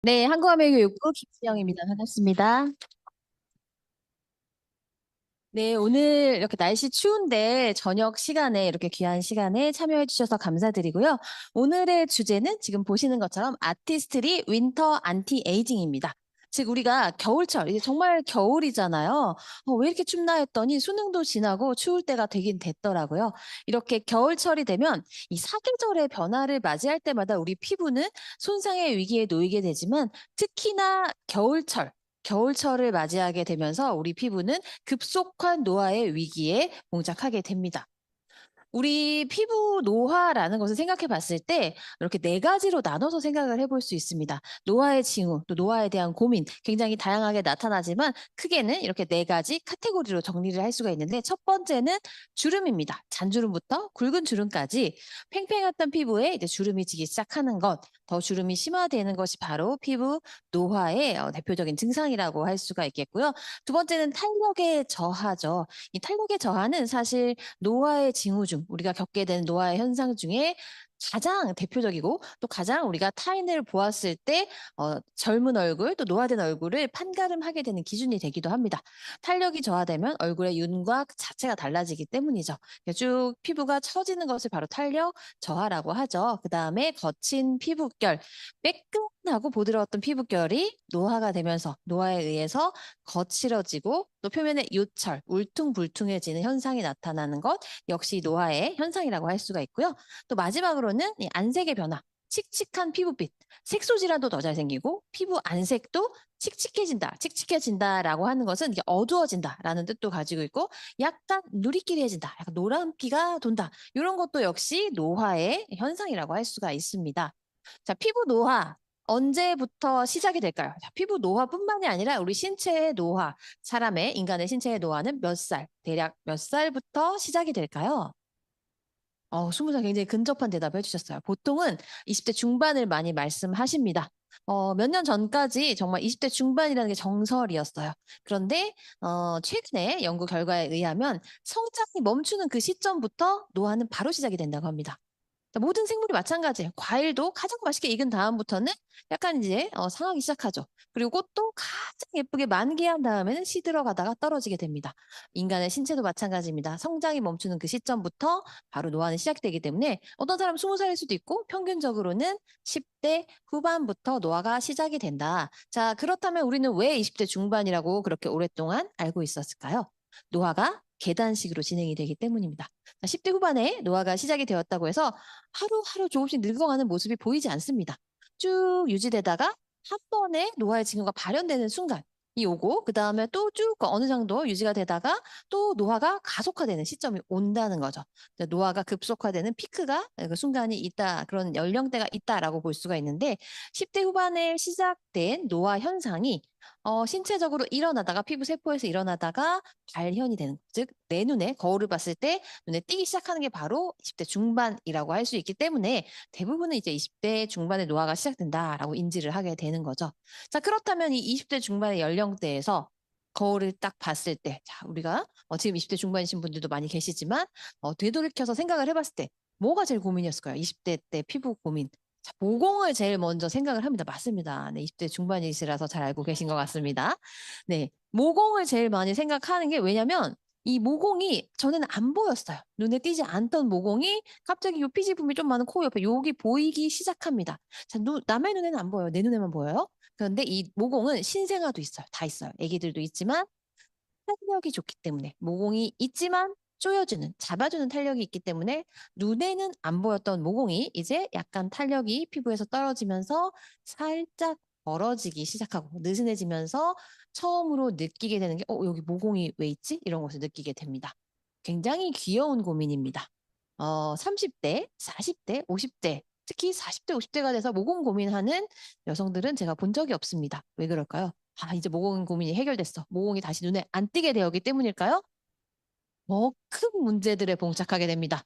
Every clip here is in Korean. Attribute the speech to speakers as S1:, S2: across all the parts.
S1: 네, 한국어교육부 김수영입니다. 반갑습니다. 네, 오늘 이렇게 날씨 추운데 저녁 시간에 이렇게 귀한 시간에 참여해 주셔서 감사드리고요. 오늘의 주제는 지금 보시는 것처럼 아티스트리 윈터 안티 에이징입니다. 즉 우리가 겨울철, 이제 정말 겨울이잖아요. 왜 이렇게 춥나 했더니 수능도 지나고 추울 때가 되긴 됐더라고요. 이렇게 겨울철이 되면 이 사계절의 변화를 맞이할 때마다 우리 피부는 손상의 위기에 놓이게 되지만 특히나 겨울철을 맞이하게 되면서 우리 피부는 급속한 노화의 위기에 봉착하게 됩니다. 우리 피부 노화라는 것을 생각해 봤을 때 이렇게 네 가지로 나눠서 생각을 해볼 수 있습니다. 노화의 징후, 또 노화에 대한 고민 굉장히 다양하게 나타나지만 크게는 이렇게 네 가지 카테고리로 정리를 할 수가 있는데 첫 번째는 주름입니다. 잔주름부터 굵은 주름까지 팽팽했던 피부에 이제 주름이 지기 시작하는 것, 더 주름이 심화되는 것이 바로 피부 노화의 대표적인 증상이라고 할 수가 있겠고요. 두 번째는 탄력의 저하죠. 이 탄력의 저하는 사실 노화의 징후 중 우리가 겪게 되는 노화의 현상 중에 가장 대표적이고 또 가장 우리가 타인을 보았을 때 젊은 얼굴 또 노화된 얼굴을 판가름하게 되는 기준이 되기도 합니다. 탄력이 저하되면 얼굴의 윤곽 자체가 달라지기 때문이죠. 쭉 피부가 처지는 것을 바로 탄력 저하라고 하죠. 그 다음에 거친 피부결, 매끈하고 부드러웠던 피부결이 노화가 되면서 노화에 의해서 거칠어지고 또 표면에 요철, 울퉁불퉁해지는 현상이 나타나는 것 역시 노화의 현상이라고 할 수가 있고요. 또 마지막으로는 이 안색의 변화, 칙칙한 피부빛, 색소 질환도 더 잘생기고 피부 안색도 칙칙해진다라고 하는 것은 이게 어두워진다라는 뜻도 가지고 있고 약간 누리끼리해진다, 약간 노란기가 돈다 이런 것도 역시 노화의 현상이라고 할 수가 있습니다. 자, 피부 노화 언제부터 시작이 될까요? 자, 피부 노화뿐만이 아니라 우리 신체의 노화, 인간의 신체의 노화는 몇 살, 대략 몇 살부터 시작이 될까요? 20살 굉장히 근접한 대답을 해주셨어요. 보통은 20대 중반을 많이 말씀하십니다. 몇 년 전까지 정말 20대 중반이라는 게 정설이었어요. 그런데 최근에 연구 결과에 의하면 성장이 멈추는 그 시점부터 노화는 바로 시작이 된다고 합니다. 모든 생물이 마찬가지예요. 과일도 가장 맛있게 익은 다음부터는 약간 이제 상하기 시작하죠. 그리고 꽃도 가장 예쁘게 만개한 다음에는 시들어가다가 떨어지게 됩니다. 인간의 신체도 마찬가지입니다. 성장이 멈추는 그 시점부터 바로 노화는 시작되기 때문에 어떤 사람은 20살일 수도 있고 평균적으로는 10대 후반부터 노화가 시작이 된다. 자, 그렇다면 우리는 왜 20대 중반이라고 그렇게 오랫동안 알고 있었을까요? 노화가 계단식으로 진행이 되기 때문입니다. 10대 후반에 노화가 시작이 되었다고 해서 하루하루 조금씩 늙어가는 모습이 보이지 않습니다. 쭉 유지되다가 한 번에 노화의 징후가 발현되는 순간이 오고 그다음에 또 쭉 어느 정도 유지가 되다가 또 노화가 가속화되는 시점이 온다는 거죠. 노화가 급속화되는 피크가 그 순간이 있다. 그런 연령대가 있다라고 볼 수가 있는데 10대 후반에 시작된 노화 현상이 신체적으로 일어나다가 피부 세포에서 일어나다가 발현이 되는 즉 내 눈에 거울을 봤을 때 눈에 띄기 시작하는 게 바로 20대 중반이라고 할 수 있기 때문에 대부분은 이제 20대 중반에 노화가 시작된다라고 인지를 하게 되는 거죠. 자, 그렇다면 이 20대 중반의 연령대에서 거울을 딱 봤을 때, 자, 우리가 지금 20대 중반이신 분들도 많이 계시지만 되돌이켜서 생각을 해봤을 때 뭐가 제일 고민이었을까요? 20대 때 피부 고민. 자, 모공을 제일 먼저 생각을 합니다. 맞습니다. 네, 20대 중반이시라서 잘 알고 계신 것 같습니다. 네, 모공을 제일 많이 생각하는 게 왜냐면 이 모공이 전에는 안 보였어요. 눈에 띄지 않던 모공이 갑자기 요 피지품이 좀 많은 코 옆에 여기 보이기 시작합니다. 자, 남의 눈에는 안 보여요. 내 눈에만 보여요. 그런데 이 모공은 신생아도 있어요. 다 있어요. 아기들도 있지만 탄력이 좋기 때문에 모공이 있지만 조여주는, 잡아주는 탄력이 있기 때문에 눈에는 안 보였던 모공이 이제 약간 탄력이 피부에서 떨어지면서 살짝 벌어지기 시작하고 느슨해지면서 처음으로 느끼게 되는 게 여기 모공이 왜 있지? 이런 것을 느끼게 됩니다. 굉장히 귀여운 고민입니다. 30대, 40대, 50대, 특히 40대, 50대가 돼서 모공 고민하는 여성들은 제가 본 적이 없습니다. 왜 그럴까요? 이제 모공 고민이 해결됐어. 모공이 다시 눈에 안 띄게 되었기 때문일까요? 더 큰 문제들에 봉착하게 됩니다.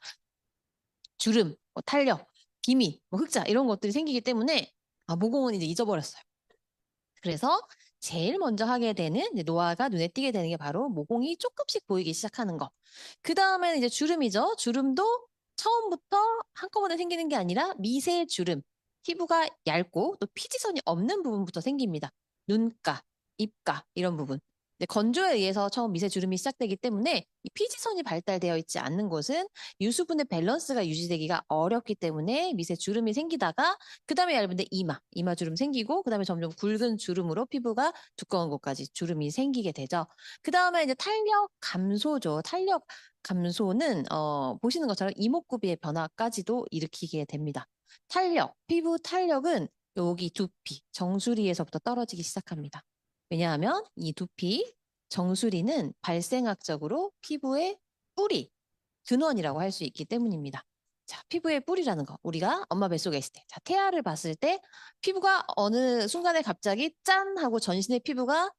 S1: 주름, 탄력, 기미, 흑자 이런 것들이 생기기 때문에 모공은 이제 잊어버렸어요. 그래서 제일 먼저 하게 되는 이제 노화가 눈에 띄게 되는 게 바로 모공이 조금씩 보이기 시작하는 거. 그 다음에는 이제 주름이죠. 주름도 처음부터 한꺼번에 생기는 게 아니라 미세 주름. 피부가 얇고 또 피지선이 없는 부분부터 생깁니다. 눈가, 입가 이런 부분. 근데 건조에 의해서 처음 미세 주름이 시작되기 때문에 이 피지선이 발달되어 있지 않는 곳은 유수분의 밸런스가 유지되기가 어렵기 때문에 미세 주름이 생기다가 그다음에 얇은데 이마 주름 생기고 그다음에 점점 굵은 주름으로 피부가 두꺼운 곳까지 주름이 생기게 되죠. 그다음에 이제 탄력 감소죠. 탄력 감소는 보시는 것처럼 이목구비의 변화까지도 일으키게 됩니다. 탄력, 피부 탄력은 여기 두피, 정수리에서부터 떨어지기 시작합니다. 왜냐하면 이 두피, 정수리는 발생학적으로 피부의 뿌리, 근원이라고 할 수 있기 때문입니다. 자, 피부의 뿌리라는 거. 우리가 엄마 뱃속에 있을 때, 자, 태아를 봤을 때 피부가 어느 순간에 갑자기 짠 하고 전신의 피부가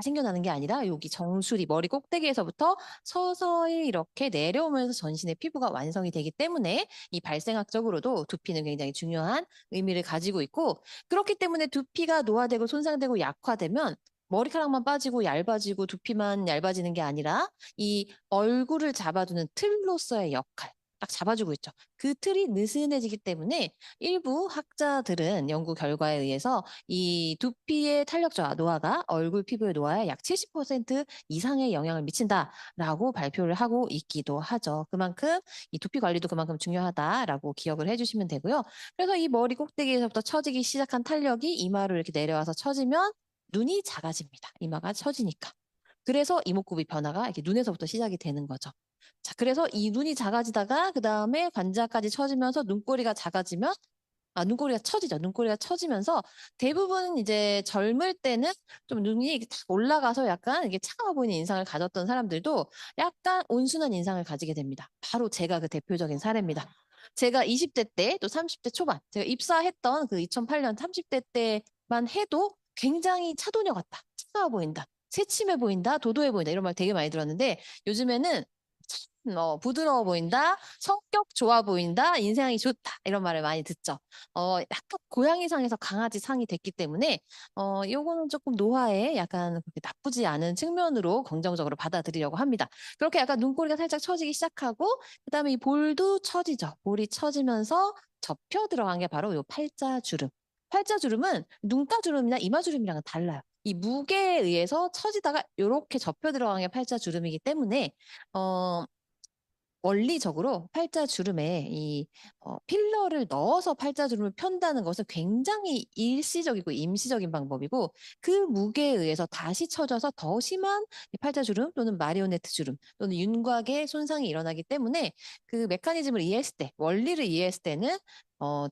S1: 생겨나는 게 아니라 여기 정수리, 머리 꼭대기에서부터 서서히 이렇게 내려오면서 전신의 피부가 완성이 되기 때문에 이 발생학적으로도 두피는 굉장히 중요한 의미를 가지고 있고 그렇기 때문에 두피가 노화되고 손상되고 약화되면 머리카락만 빠지고 얇아지고 두피만 얇아지는 게 아니라 이 얼굴을 잡아주는 틀로서의 역할, 딱 잡아주고 있죠. 그 틀이 느슨해지기 때문에 일부 학자들은 연구 결과에 의해서 이 두피의 탄력 저하, 노화가 얼굴 피부의 노화에 약 70% 이상의 영향을 미친다라고 발표를 하고 있기도 하죠. 그만큼 이 두피 관리도 그만큼 중요하다라고 기억을 해주시면 되고요. 그래서 이 머리 꼭대기에서부터 처지기 시작한 탄력이 이마로 이렇게 내려와서 처지면 눈이 작아집니다. 이마가 처지니까. 그래서 이목구비 변화가 이렇게 눈에서부터 시작이 되는 거죠. 자, 그래서 이 눈이 작아지다가 그 다음에 관자까지 처지면서 눈꼬리가 작아지면 눈꼬리가 처지죠. 눈꼬리가 처지면서 대부분 이제 젊을 때는 좀 눈이 이렇게 탁 올라가서 약간 이게 차가워 보이는 인상을 가졌던 사람들도 약간 온순한 인상을 가지게 됩니다. 바로 제가 그 대표적인 사례입니다. 제가 20대 때 또 30대 초반, 제가 입사했던 그 2008년 30대 때만 해도 굉장히 차도녀 같다. 차가워 보인다. 새침해 보인다. 도도해 보인다. 이런 말 되게 많이 들었는데 요즘에는 부드러워 보인다, 성격 좋아 보인다, 인상이 좋다 이런 말을 많이 듣죠. 약간 고양이상에서 강아지상이 됐기 때문에 요거는 조금 노화에 약간 그렇게 나쁘지 않은 측면으로 긍정적으로 받아들이려고 합니다. 그렇게 약간 눈꼬리가 살짝 처지기 시작하고 그다음에 이 볼도 처지죠. 볼이 처지면서 접혀 들어간 게 바로 요 팔자주름. 팔자주름은 눈가주름이나 이마주름이랑은 달라요. 이 무게에 의해서 처지다가 이렇게 접혀 들어간 게 팔자주름이기 때문에 어, 원리적으로 팔자주름에 이 필러를 넣어서 팔자주름을 편다는 것은 굉장히 일시적이고 임시적인 방법이고 그 무게에 의해서 다시 쳐져서 더 심한 이 팔자주름 또는 마리오네트 주름 또는 윤곽의 손상이 일어나기 때문에 그 메커니즘을 이해했을 때 원리를 이해했을 때는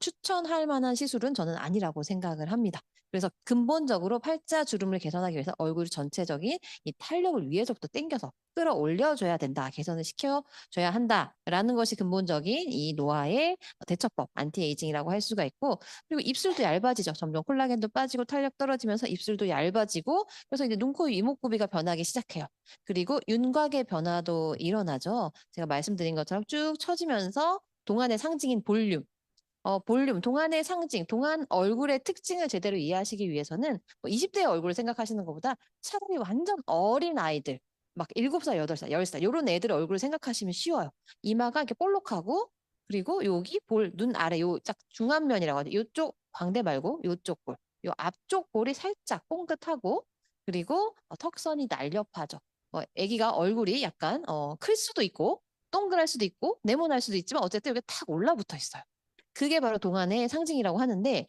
S1: 추천할 만한 시술은 저는 아니라고 생각을 합니다. 그래서 근본적으로 팔자주름을 개선하기 위해서 얼굴 전체적인 이 탄력을 위에서부터 당겨서 끌어올려줘야 된다. 개선을 시켜줘야 한다라는 것이 근본적인 이 노화의 대처법, 안티에이징이라고 할 수가 있고 그리고 입술도 얇아지죠. 점점 콜라겐도 빠지고 탄력 떨어지면서 입술도 얇아지고 그래서 이제 눈, 코, 이목구비가 변하기 시작해요. 그리고 윤곽의 변화도 일어나죠. 제가 말씀드린 것처럼 쭉 처지면서 동안의 상징인 볼륨, 동안의 상징, 동안 얼굴의 특징을 제대로 이해하시기 위해서는 뭐 20대의 얼굴을 생각하시는 것보다 차라리 완전 어린 아이들, 막 7살, 8살, 10살 이런 애들 얼굴을 생각하시면 쉬워요. 이마가 이렇게 볼록하고 그리고 여기 눈 아래 요 짝 중안면이라고 하죠. 요쪽 광대 말고 요쪽 볼, 요 앞쪽 볼이 살짝 뽕긋하고 그리고 턱선이 날렵하죠. 아기가 얼굴이 약간 클 수도 있고 동그랄 수도 있고 네모날 수도 있지만 어쨌든 여기 탁 올라붙어 있어요. 그게 바로 동안의 상징이라고 하는데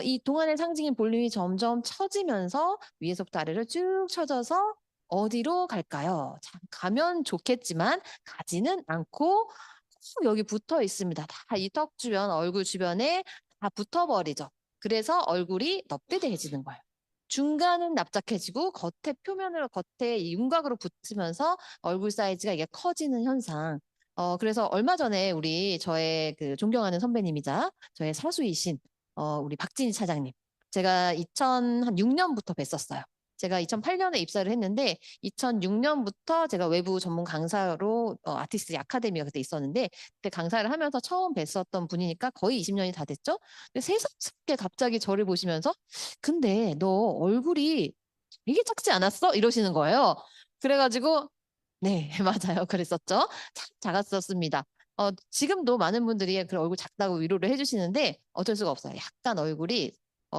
S1: 이 동안의 상징인 볼륨이 점점 처지면서 위에서부터 아래로 쭉 처져서 어디로 갈까요? 자, 가면 좋겠지만 가지는 않고 쭉 여기 붙어 있습니다. 다 이 턱 주변, 얼굴 주변에 다 붙어버리죠. 그래서 얼굴이 넙대대해지는 거예요. 중간은 납작해지고 겉에 윤곽으로 붙으면서 얼굴 사이즈가 이게 커지는 현상. 그래서 얼마 전에 저의 그 존경하는 선배님이자 저의 사수이신, 우리 박진희 차장님. 제가 2006년부터 뵀었어요. 제가 2008년에 입사를 했는데, 2006년부터 제가 외부 전문 강사로, 아티스트 아카데미가 그때 있었는데, 그때 강사를 하면서 처음 뵀었던 분이니까 거의 20년이 다 됐죠? 근데 새삼스럽게 갑자기 저를 보시면서, 근데 너 얼굴이 되게 작지 않았어? 이러시는 거예요. 그래가지고, 네, 맞아요. 그랬었죠. 참 작았었습니다. 지금도 많은 분들이 그 얼굴 작다고 위로를 해주시는데 어쩔 수가 없어요. 약간 얼굴이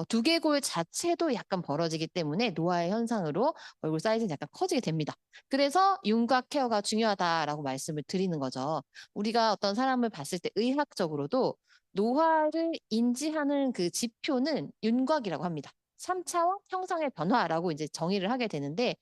S1: 두개골 자체도 약간 벌어지기 때문에 노화의 현상으로 얼굴 사이즈는 약간 커지게 됩니다. 그래서 윤곽 케어가 중요하다라고 말씀을 드리는 거죠. 우리가 어떤 사람을 봤을 때 의학적으로도 노화를 인지하는 그 지표는 윤곽이라고 합니다. 3차원 형상의 변화라고 이제 정의를 하게 되는데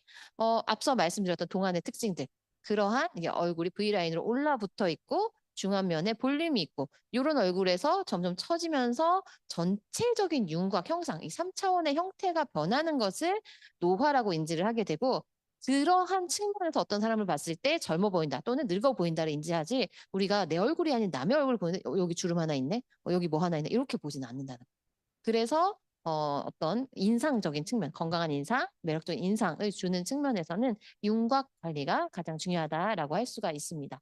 S1: 앞서 말씀드렸던 동안의 특징들 그러한 이게 얼굴이 V라인으로 올라붙어 있고 중안면에 볼륨이 있고 이런 얼굴에서 점점 처지면서 전체적인 윤곽 형상, 이 3차원의 형태가 변하는 것을 노화라고 인지를 하게 되고 그러한 측면에서 어떤 사람을 봤을 때 젊어 보인다 또는 늙어 보인다를 인지하지 우리가 내 얼굴이 아닌 남의 얼굴을 보는데 여기 주름 하나 있네, 여기 뭐 하나 있네 이렇게 보지는 않는다는 거예요. 그래서 어떤 인상적인 측면, 건강한 인상, 매력적인 인상을 주는 측면에서는 윤곽 관리가 가장 중요하다라고 할 수가 있습니다.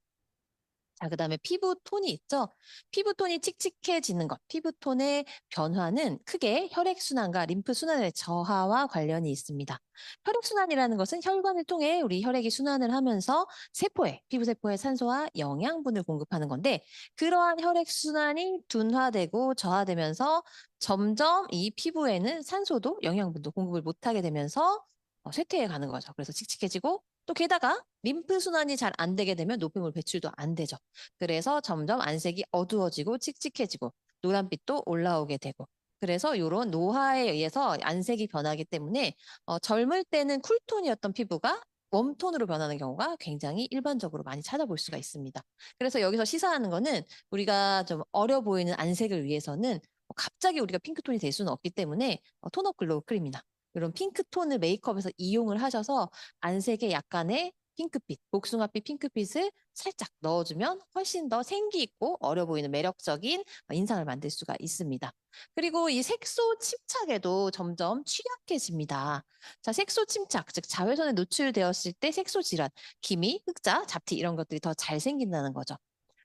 S1: 자, 그다음에 피부톤이 있죠. 피부톤이 칙칙해지는 것, 피부톤의 변화는 크게 혈액순환과 림프순환의 저하와 관련이 있습니다. 혈액순환이라는 것은 혈관을 통해 우리 혈액이 순환을 하면서 세포에, 피부세포에 산소와 영양분을 공급하는 건데 그러한 혈액순환이 둔화되고 저하되면서 점점 이 피부에는 산소도 영양분도 공급을 못하게 되면서 쇠퇴해 가는 거죠. 그래서 칙칙해지고 또 게다가 림프 순환이 잘 안 되게 되면 노폐물 배출도 안 되죠. 그래서 점점 안색이 어두워지고 칙칙해지고 노란빛도 올라오게 되고 그래서 이런 노화에 의해서 안색이 변하기 때문에 젊을 때는 쿨톤이었던 피부가 웜톤으로 변하는 경우가 굉장히 일반적으로 많이 찾아볼 수가 있습니다. 그래서 여기서 시사하는 거는 우리가 좀 어려 보이는 안색을 위해서는 갑자기 우리가 핑크톤이 될 수는 없기 때문에 톤업 글로우 크림이나 이런 핑크톤을 메이크업에서 이용을 하셔서 안색에 약간의 핑크빛, 복숭아빛 핑크빛을 살짝 넣어주면 훨씬 더 생기 있고 어려 보이는 매력적인 인상을 만들 수가 있습니다. 그리고 이 색소 침착에도 점점 취약해집니다. 자, 색소 침착, 즉 자외선에 노출되었을 때 색소 질환, 기미, 흑자, 잡티 이런 것들이 더 잘 생긴다는 거죠.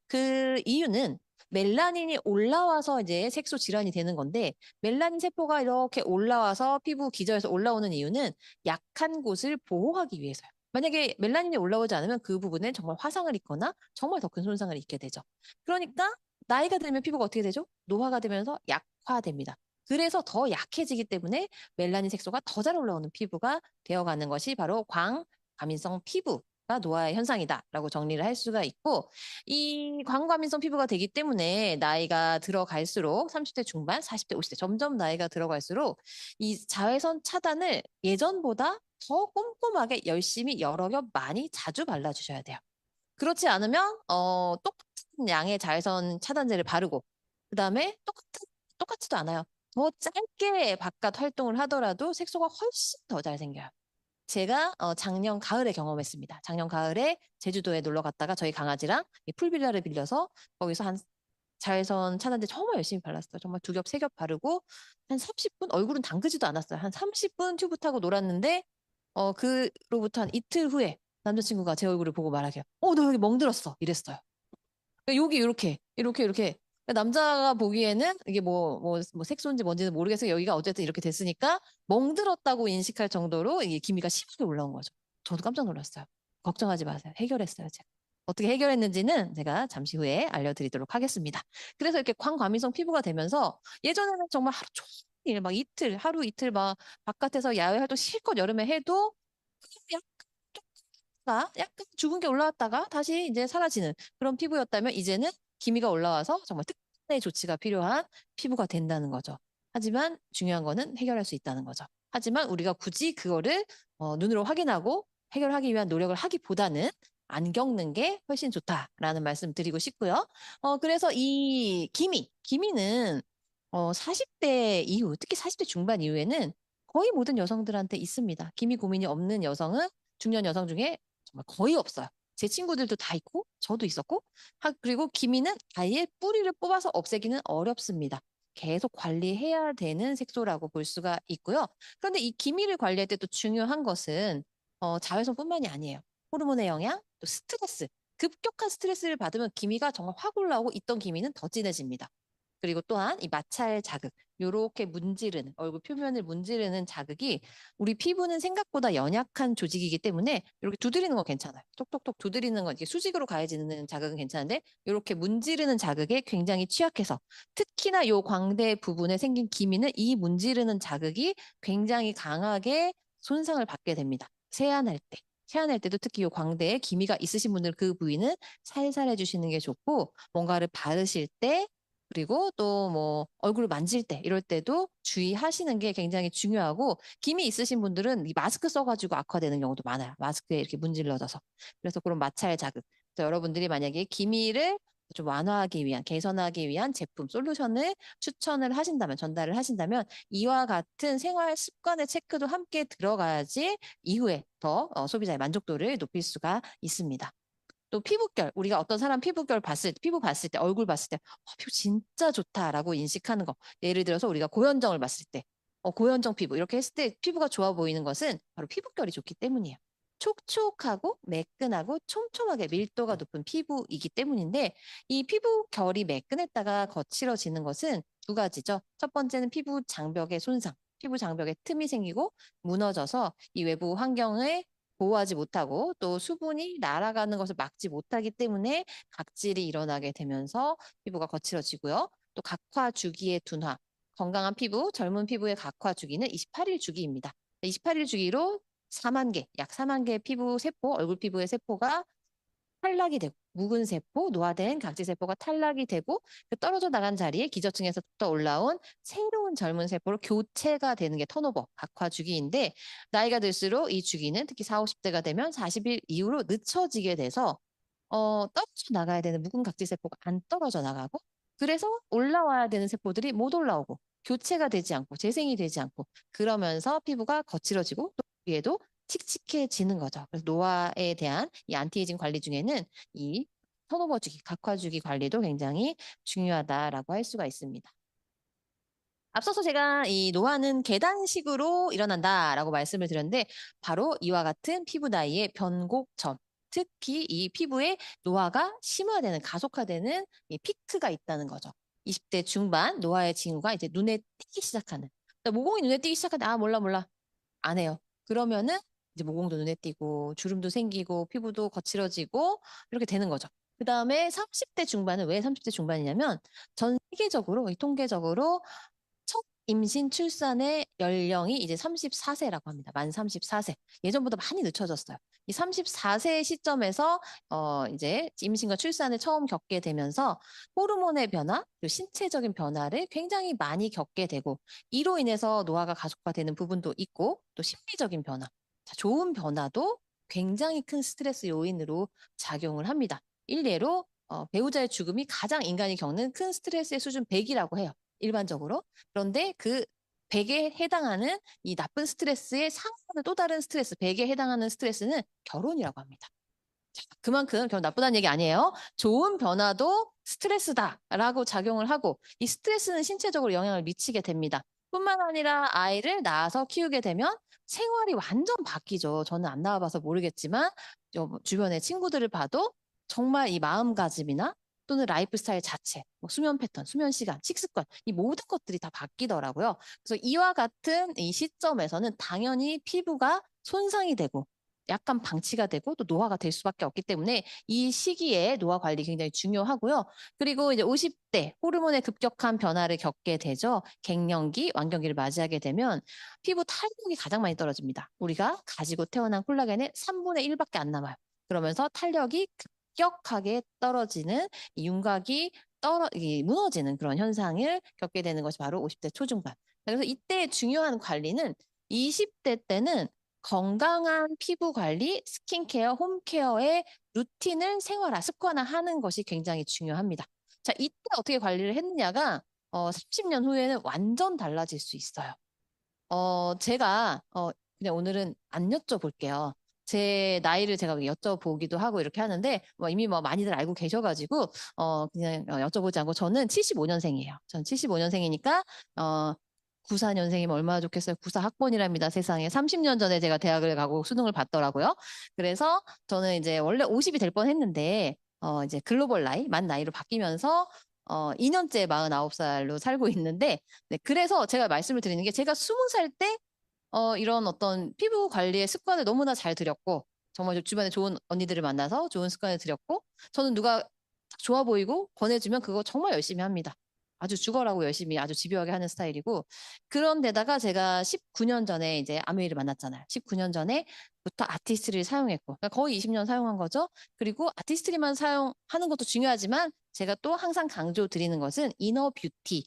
S1: 그 이유는 멜라닌이 올라와서 이제 색소 질환이 되는 건데 멜라닌 세포가 이렇게 올라와서 피부 기저에서 올라오는 이유는 약한 곳을 보호하기 위해서요. 만약에 멜라닌이 올라오지 않으면 그 부분에 정말 화상을 입거나 정말 더 큰 손상을 입게 되죠. 그러니까 나이가 들면 피부가 어떻게 되죠? 노화가 되면서 약화됩니다. 그래서 더 약해지기 때문에 멜라닌 색소가 더 잘 올라오는 피부가 되어가는 것이 바로 광과민성 피부가 노화의 현상이다라고 정리를 할 수가 있고 이 광과민성 피부가 되기 때문에 나이가 들어갈수록 30대 중반, 40대, 50대 점점 나이가 들어갈수록 이 자외선 차단을 예전보다 더 꼼꼼하게 열심히 여러 겹 많이 자주 발라주셔야 돼요. 그렇지 않으면 똑같은 양의 자외선 차단제를 바르고 그다음에 똑같지도 않아요. 더 짧게 바깥 활동을 하더라도 색소가 훨씬 더 잘 생겨요. 제가 작년 가을에 경험했습니다. 작년 가을에 제주도에 놀러 갔다가 저희 강아지랑 이 풀빌라를 빌려서 거기서 한 자외선 차단제 정말 열심히 발랐어요. 정말 두 겹, 세 겹 바르고 한 30분 얼굴은 담그지도 않았어요. 한 30분 튜브 타고 놀았는데 그로부터 한 이틀 후에 남자친구가 제 얼굴을 보고 말하게요. 너 여기 멍들었어. 이랬어요. 여기 이렇게. 남자가 보기에는 이게 뭐 색소인지 뭔지는 모르겠어요. 여기가 어쨌든 이렇게 됐으니까 멍들었다고 인식할 정도로 이게 기미가 심하게 올라온 거죠. 저도 깜짝 놀랐어요. 걱정하지 마세요. 해결했어요, 제가. 어떻게 해결했는지는 제가 잠시 후에 알려드리도록 하겠습니다. 그래서 이렇게 광과민성 피부가 되면서 예전에는 정말 하루 종일 막 이틀, 하루 이틀 막 바깥에서 야외 활동 실컷 여름에 해도 약간 죽은 게 올라왔다가 다시 이제 사라지는 그런 피부였다면 이제는 기미가 올라와서 정말 특단의 조치가 필요한 피부가 된다는 거죠. 하지만 중요한 거는 해결할 수 있다는 거죠. 하지만 우리가 굳이 그거를 눈으로 확인하고 해결하기 위한 노력을 하기보다는 안 겪는 게 훨씬 좋다라는 말씀 드리고 싶고요. 그래서 이 기미는 40대 이후, 특히 40대 중반 이후에는 거의 모든 여성들한테 있습니다. 기미 고민이 없는 여성은 중년 여성 중에 정말 거의 없어요. 제 친구들도 다 있고 저도 있었고 그리고 기미는 아예 뿌리를 뽑아서 없애기는 어렵습니다. 계속 관리해야 되는 색소라고 볼 수가 있고요. 그런데 이 기미를 관리할 때 또 중요한 것은 자외선뿐만이 아니에요. 호르몬의 영향, 또 스트레스. 급격한 스트레스를 받으면 기미가 정말 확 올라오고 있던 기미는 더 진해집니다. 그리고 또한 이 마찰 자극, 요렇게 문지르는, 얼굴 표면을 문지르는 자극이 우리 피부는 생각보다 연약한 조직이기 때문에 이렇게 두드리는 건 괜찮아요. 톡톡톡 두드리는 건 이게 수직으로 가해지는 자극은 괜찮은데 이렇게 문지르는 자극에 굉장히 취약해서 특히나 요 광대 부분에 생긴 기미는 이 문지르는 자극이 굉장히 강하게 손상을 받게 됩니다. 세안할 때. 세안할 때도 특히 요 광대에 기미가 있으신 분들 그 부위는 살살 해주시는 게 좋고 뭔가를 바르실 때 그리고 또 뭐 얼굴을 만질 때 이럴 때도 주의하시는 게 굉장히 중요하고 기미 있으신 분들은 이 마스크 써가지고 악화되는 경우도 많아요. 마스크에 이렇게 문질러져서. 그래서 그런 마찰 자극. 그래서 여러분들이 만약에 기미를 좀 완화하기 위한, 개선하기 위한 제품, 솔루션을 추천을 하신다면, 전달을 하신다면 이와 같은 생활 습관의 체크도 함께 들어가야지 이후에 더 소비자의 만족도를 높일 수가 있습니다. 또 피부결, 우리가 어떤 사람 피부결 봤을 때, 피부 봤을 때, 얼굴 봤을 때, 피부 진짜 좋다라고 인식하는 거. 예를 들어서 우리가 고현정을 봤을 때, 고현정 피부, 이렇게 했을 때 피부가 좋아 보이는 것은 바로 피부결이 좋기 때문이에요. 촉촉하고 매끈하고 촘촘하게 밀도가 높은 피부이기 때문인데, 이 피부결이 매끈했다가 거칠어지는 것은 두 가지죠. 첫 번째는 피부 장벽의 손상, 피부 장벽에 틈이 생기고 무너져서 이 외부 환경을 보호하지 못하고 또 수분이 날아가는 것을 막지 못하기 때문에 각질이 일어나게 되면서 피부가 거칠어지고요. 또 각화 주기의 둔화, 건강한 피부, 젊은 피부의 각화 주기는 28일 주기입니다. 28일 주기로 4만 개, 약 4만 개의 피부 세포, 얼굴 피부의 세포가 탈락이 되고 묵은 세포, 노화된 각질 세포가 탈락이 되고 그 떨어져 나간 자리에 기저층에서 또 올라온 새로운 젊은 세포로 교체가 되는 게 턴오버, 각화 주기인데 나이가 들수록 이 주기는 특히 4, 50대가 되면 40일 이후로 늦춰지게 돼서 떨어져 나가야 되는 묵은 각질 세포가 안 떨어져 나가고 그래서 올라와야 되는 세포들이 못 올라오고 교체가 되지 않고 재생이 되지 않고 그러면서 피부가 거칠어지고 또 위에도 칙칙해지는 거죠. 그래서 노화에 대한 이 안티에이징 관리 중에는 이 턴오버 주기, 각화 주기 관리도 굉장히 중요하다라고 할 수가 있습니다. 앞서서 제가 이 노화는 계단식으로 일어난다라고 말씀을 드렸는데 바로 이와 같은 피부 나이의 변곡점, 특히 이 피부의 노화가 심화되는, 가속화되는 이 피크가 있다는 거죠. 20대 중반 노화의 징후가 이제 눈에 띄기 시작하는. 그러니까 모공이 눈에 띄기 시작하는데 아 몰라 몰라 안 해요. 그러면은 이제 모공도 눈에 띄고 주름도 생기고 피부도 거칠어지고 이렇게 되는 거죠. 그다음에 30대 중반은 왜 30대 중반이냐면 전 세계적으로 통계적으로 첫 임신 출산의 연령이 이제 34세라고 합니다. 만 34세. 예전보다 많이 늦춰졌어요. 이 34세 시점에서 이제 임신과 출산을 처음 겪게 되면서 호르몬의 변화, 그리고 신체적인 변화를 굉장히 많이 겪게 되고 이로 인해서 노화가 가속화되는 부분도 있고 또 심리적인 변화, 자, 좋은 변화도 굉장히 큰 스트레스 요인으로 작용을 합니다. 일례로 배우자의 죽음이 가장 인간이 겪는 큰 스트레스의 수준 100이라고 해요. 일반적으로. 그런데 그 100에 해당하는 이 나쁜 스트레스의 상하는 또 다른 스트레스, 100에 해당하는 스트레스는 결혼이라고 합니다. 자, 그만큼 결혼 나쁘다는 얘기 아니에요. 좋은 변화도 스트레스다라고 작용을 하고 이 스트레스는 신체적으로 영향을 미치게 됩니다. 뿐만 아니라 아이를 낳아서 키우게 되면 생활이 완전 바뀌죠. 저는 안 낳아봐서 모르겠지만 주변의 친구들을 봐도 정말 이 마음가짐이나 또는 라이프 스타일 자체, 뭐 수면 패턴, 수면 시간, 식습관 이 모든 것들이 다 바뀌더라고요. 그래서 이와 같은 이 시점에서는 당연히 피부가 손상이 되고 약간 방치가 되고 또 노화가 될 수밖에 없기 때문에 이 시기에 노화 관리 굉장히 중요하고요. 그리고 이제 50대 호르몬의 급격한 변화를 겪게 되죠. 갱년기, 완경기를 맞이하게 되면 피부 탄력이 가장 많이 떨어집니다. 우리가 가지고 태어난 콜라겐의 3분의 1밖에 안 남아요. 그러면서 탄력이 급격하게 떨어지는 이 윤곽이 무너지는 그런 현상을 겪게 되는 것이 바로 50대 초중반. 그래서 이때 중요한 관리는 20대 때는 건강한 피부 관리, 스킨케어, 홈케어의 루틴을 습관화하는 것이 굉장히 중요합니다. 자, 이때 어떻게 관리를 했느냐가 30년 후에는 완전 달라질 수 있어요. 제가 그냥 오늘은 안 여쭤볼게요. 제 나이를 제가 여쭤보기도 하고 이렇게 하는데 이미 많이들 알고 계셔가지고 그냥 여쭤보지 않고 저는 75년생이에요. 전 75년생이니까 94년생이면 얼마나 좋겠어요. 94 학번이랍니다. 세상에. 30년 전에 제가 대학을 가고 수능을 봤더라고요. 그래서 저는 이제 원래 50이 될 뻔했는데 이제 글로벌 나이, 만 나이로 바뀌면서 2년째 49살로 살고 있는데, 네, 그래서 제가 말씀을 드리는 게 제가 20살 때 이런 어떤 피부 관리의 습관을 너무나 잘 들였고, 정말 주변에 좋은 언니들을 만나서 좋은 습관을 들였고, 저는 누가 딱 좋아 보이고 권해주면 그거 정말 열심히 합니다. 아주 죽어라고 열심히 아주 집요하게 하는 스타일이고, 그런데다가 제가 19년 전에 이제 아메이를 만났잖아요. 19년 전에부터 아티스트를 사용했고, 그러니까 거의 20년 사용한 거죠. 그리고 아티스트리만 사용하는 것도 중요하지만, 제가 또 항상 강조 드리는 것은 이너 뷰티,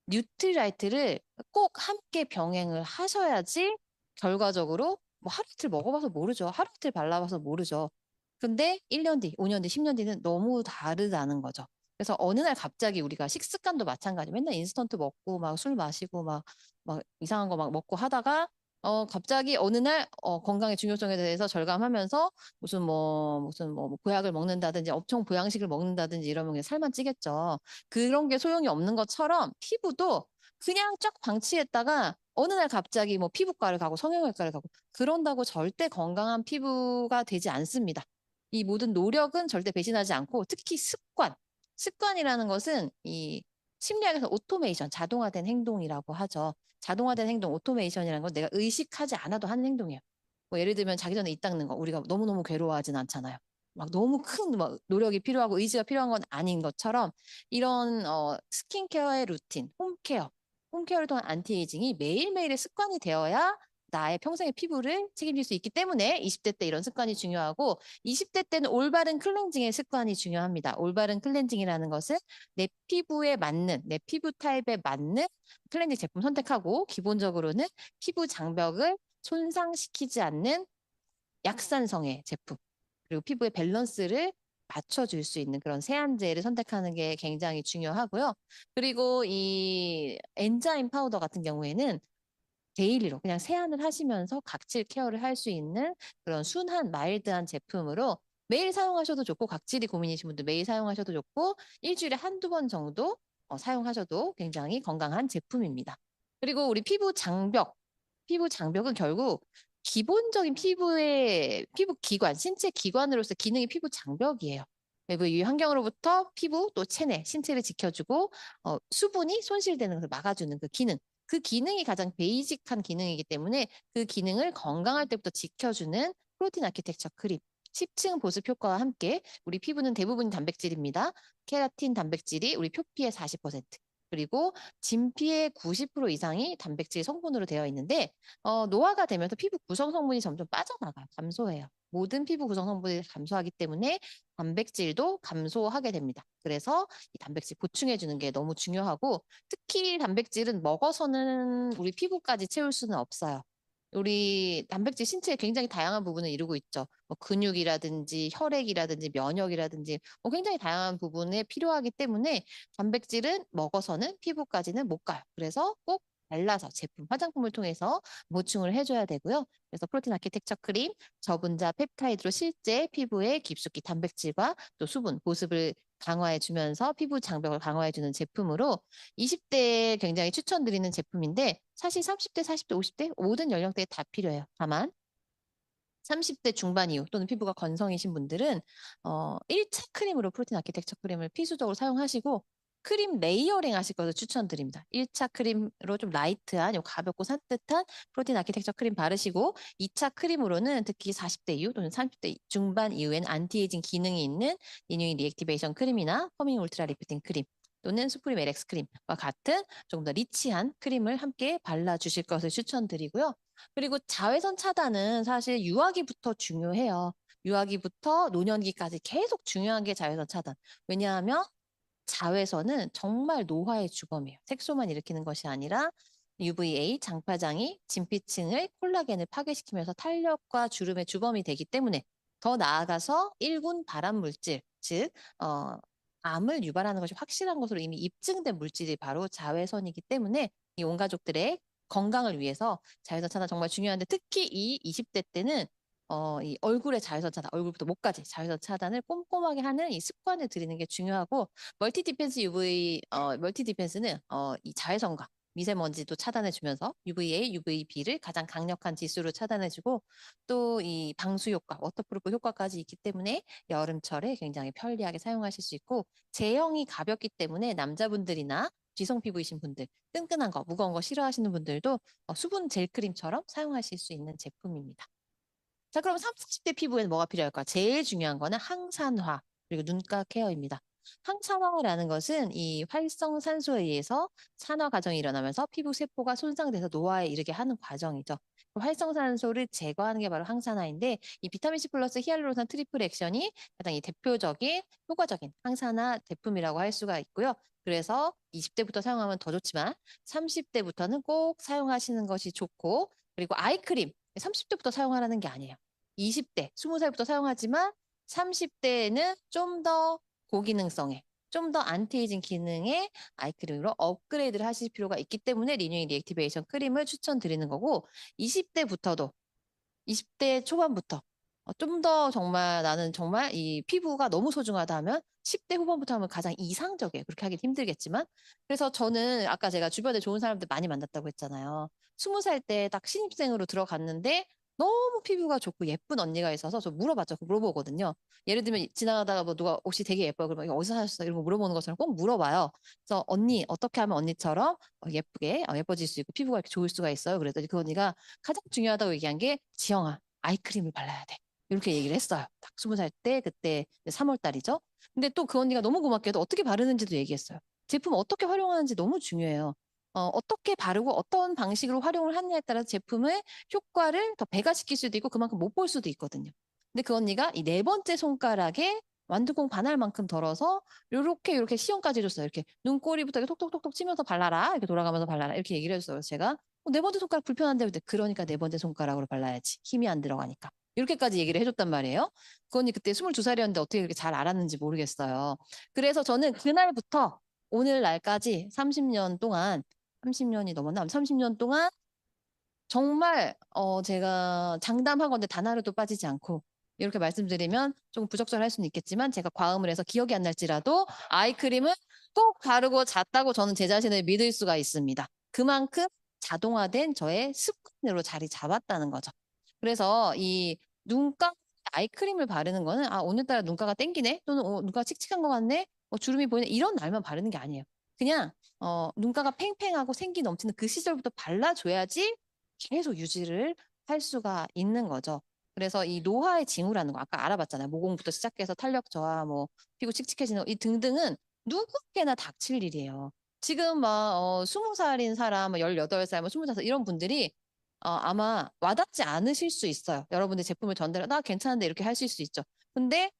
S1: 뉴트라이트를 꼭 함께 병행을 하셔야지 결과적으로 뭐 하루 이틀 먹어봐서 모르죠. 하루 이틀 발라봐서 모르죠. 근데 1년 뒤, 5년 뒤, 10년 뒤는 너무 다르다는 거죠. 그래서 어느 날 갑자기 우리가 식습관도 마찬가지. 맨날 인스턴트 먹고 막 술 마시고 막 이상한 거 막 먹고 하다가 갑자기 어느 날 건강의 중요성에 대해서 절감하면서 무슨 뭐 보약을 먹는다든지 엄청 보양식을 먹는다든지 이러면 그냥 살만 찌겠죠. 그런 게 소용이 없는 것처럼 피부도 그냥 쫙 방치했다가 어느 날 갑자기 뭐 피부과를 가고 성형외과를 가고 그런다고 절대 건강한 피부가 되지 않습니다. 이 모든 노력은 절대 배신하지 않고 특히 습관이라는 것은 이 심리학에서 오토메이션, 자동화된 행동이라고 하죠. 자동화된 행동, 오토메이션이라는 건 내가 의식하지 않아도 하는 행동이에요. 뭐 예를 들면 자기 전에 입 닦는 거 우리가 너무너무 괴로워하진 않잖아요. 막 너무 큰 막 노력이 필요하고 의지가 필요한 건 아닌 것처럼 이런 스킨케어의 루틴, 홈케어를 통한 안티에이징이 매일매일의 습관이 되어야 나의 평생의 피부를 책임질 수 있기 때문에 20대 때 이런 습관이 중요하고 20대 때는 올바른 클렌징의 습관이 중요합니다. 올바른 클렌징이라는 것은 내 피부에 맞는, 내 피부 타입에 맞는 클렌징 제품 선택하고 기본적으로는 피부 장벽을 손상시키지 않는 약산성의 제품, 그리고 피부의 밸런스를 맞춰줄 수 있는 그런 세안제를 선택하는 게 굉장히 중요하고요. 그리고 이 엔자임 파우더 같은 경우에는 데일리로 그냥 세안을 하시면서 각질 케어를 할 수 있는 그런 순한 마일드한 제품으로 매일 사용하셔도 좋고 각질이 고민이신 분들 매일 사용하셔도 좋고 일주일에 한두 번 정도 사용하셔도 굉장히 건강한 제품입니다. 그리고 우리 피부 장벽은 결국 기본적인 피부 기관, 신체 기관으로서 기능이 피부 장벽이에요. 외부 유해 환경으로부터 피부 또 체내, 신체를 지켜주고 수분이 손실되는 것을 막아주는 그 기능. 그 기능이 가장 베이직한 기능이기 때문에 그 기능을 건강할 때부터 지켜주는 프로틴 아키텍처 크림. 10층 보습 효과와 함께 우리 피부는 대부분 단백질입니다. 케라틴 단백질이 우리 표피의 40%, 그리고 진피의 90% 이상이 단백질 성분으로 되어 있는데 노화가 되면서 피부 구성 성분이 점점 빠져나가요. 감소해요. 모든 피부 구성 성분이 감소하기 때문에 단백질도 감소하게 됩니다. 그래서 이 단백질 보충해 주는 게 너무 중요하고 특히 단백질은 먹어서는 우리 피부까지 채울 수는 없어요. 우리 단백질 신체에 굉장히 다양한 부분을 이루고 있죠. 뭐 근육이라든지 혈액이라든지 면역이라든지 굉장히 다양한 부분에 필요하기 때문에 단백질은 먹어서는 피부까지는 못 가요. 그래서 꼭 발라서 제품, 화장품을 통해서 보충을 해줘야 되고요. 그래서 프로틴 아키텍처 크림, 저분자 펩타이드로 실제 피부에 깊숙이 단백질과 또 수분, 보습을 강화해주면서 피부 장벽을 강화해주는 제품으로 20대에 굉장히 추천드리는 제품인데 사실 30대, 40대, 50대 모든 연령대에 다 필요해요. 다만 30대 중반 이후 또는 피부가 건성이신 분들은 1차 크림으로 프로틴 아키텍처 크림을 필수적으로 사용하시고 크림 레이어링 하실 것을 추천드립니다. 1차 크림으로 좀 라이트한 가볍고 산뜻한 프로틴 아키텍처 크림 바르시고 2차 크림으로는 특히 40대 이후 또는 30대 중반 이후엔 안티에이징 기능이 있는 리뉴잉 리액티베이션 크림이나 퍼밍 울트라 리프팅 크림 또는 수프림 LX 크림과 같은 조금 더 리치한 크림을 함께 발라주실 것을 추천드리고요. 그리고 자외선 차단은 사실 유아기부터 중요해요. 유아기부터 노년기까지 계속 중요한 게 자외선 차단. 왜냐하면 자외선은 정말 노화의 주범이에요. 색소만 일으키는 것이 아니라 UVA, 장파장이 진피층의 콜라겐을 파괴시키면서 탄력과 주름의 주범이 되기 때문에 더 나아가서 1군 발암 물질, 즉 암을 유발하는 것이 확실한 것으로 이미 입증된 물질이 바로 자외선이기 때문에 이 온 가족들의 건강을 위해서 자외선 차단 정말 중요한데 특히 이 20대 때는 이 얼굴에 자외선 차단, 얼굴부터 목까지 자외선 차단을 꼼꼼하게 하는 이 습관을 들이는 게 중요하고 멀티 디펜스 UV 멀티 디펜스는 이 자외선과 미세먼지도 차단해주면서 UVA, UVB를 가장 강력한 지수로 차단해주고 또 이 방수 효과, 워터프루프 효과까지 있기 때문에 여름철에 굉장히 편리하게 사용하실 수 있고 제형이 가볍기 때문에 남자분들이나 지성 피부이신 분들, 끈끈한 거, 무거운 거 싫어하시는 분들도 수분 젤 크림처럼 사용하실 수 있는 제품입니다. 자, 그럼 30, 40대 피부에는 뭐가 필요할까? 제일 중요한 거는 항산화, 그리고 눈가 케어입니다. 항산화라는 것은 이 활성산소에 의해서 산화 과정이 일어나면서 피부 세포가 손상돼서 노화에 이르게 하는 과정이죠. 그 활성산소를 제거하는 게 바로 항산화인데 이 비타민C 플러스 히알루론산 트리플 액션이 가장 이 대표적인 효과적인 항산화 제품이라고 할 수가 있고요. 그래서 20대부터 사용하면 더 좋지만 30대부터는 꼭 사용하시는 것이 좋고 그리고 아이크림 30대부터 사용하라는 게 아니에요. 20대, 20살부터 사용하지만 30대에는 좀 더 고기능성에, 좀 더 안티에이징 기능의 아이크림으로 업그레이드를 하실 필요가 있기 때문에 리뉴잉 리액티베이션 크림을 추천드리는 거고 20대부터도 20대 초반부터 좀 더 정말 나는 정말 이 피부가 너무 소중하다 하면 10대 후반부터 하면 가장 이상적이에요. 그렇게 하긴 힘들겠지만. 그래서 저는 아까 제가 주변에 좋은 사람들 많이 만났다고 했잖아요. 20살 때 딱 신입생으로 들어갔는데 너무 피부가 좋고 예쁜 언니가 있어서 저 물어봤죠. 물어보거든요. 예를 들면 지나가다가 뭐 누가 옷이 되게 예뻐요. 그러면 이거 어디서 사셨어? 이런 거 물어보는 것처럼 꼭 물어봐요. 그래서 언니 어떻게 하면 언니처럼 예쁘게 예뻐질 수 있고 피부가 이렇게 좋을 수가 있어요. 그랬더니 그 언니가 가장 중요하다고 얘기한 게 지영아 아이크림을 발라야 돼. 이렇게 얘기를 했어요. 딱 20살 때 그때 3월 달이죠. 근데 또 그 언니가 너무 고맙게도 어떻게 바르는지도 얘기했어요. 제품 어떻게 활용하는지 너무 중요해요. 어떻게 바르고 어떤 방식으로 활용을 하느냐에 따라서 제품의 효과를 더 배가시킬 수도 있고 그만큼 못 볼 수도 있거든요. 근데 그 언니가 이 네 번째 손가락에 완두콩 반알만큼 덜어서 요렇게 시험까지 해줬어요. 이렇게 눈꼬리부터 이렇게 톡톡톡톡 치면서 발라라. 이렇게 돌아가면서 발라라. 이렇게 얘기를 해줬어요. 제가 네 번째 손가락 불편한데 그러니까 네 번째 손가락으로 발라야지. 힘이 안 들어가니까. 이렇게까지 얘기를 해줬단 말이에요. 그 언니 그때 22살이었는데 어떻게 그렇게 잘 알았는지 모르겠어요. 그래서 저는 그날부터 오늘날까지 30년 동안 30년이 넘었나? 30년 동안 정말 제가 장담하건대 단 하루도 빠지지 않고 이렇게 말씀드리면 조금 부적절할 수는 있겠지만 제가 과음을 해서 기억이 안 날지라도 아이크림은 꼭 바르고 잤다고 저는 제 자신을 믿을 수가 있습니다. 그만큼 자동화된 저의 습관으로 자리 잡았다는 거죠. 그래서 이 눈가 아이크림을 바르는 거는 오늘따라 눈가가 땡기네 또는 눈가가 칙칙한 것 같네 주름이 보이네 이런 날만 바르는 게 아니에요. 그냥 눈가가 팽팽하고 생기 넘치는 그 시절부터 발라줘야지 계속 유지를 할 수가 있는 거죠. 그래서 이 노화의 징후라는 거 아까 알아봤잖아요. 모공부터 시작해서 탄력 저하, 뭐 피부 칙칙해지는 이 등등은 누구에게나 닥칠 일이에요. 지금 막 20살인 사람, 18살, 20살 이런 분들이 아마 와닿지 않으실 수 있어요. 여러분들 제품을 전달해 나 괜찮은데 이렇게 하실 수 있죠. 근데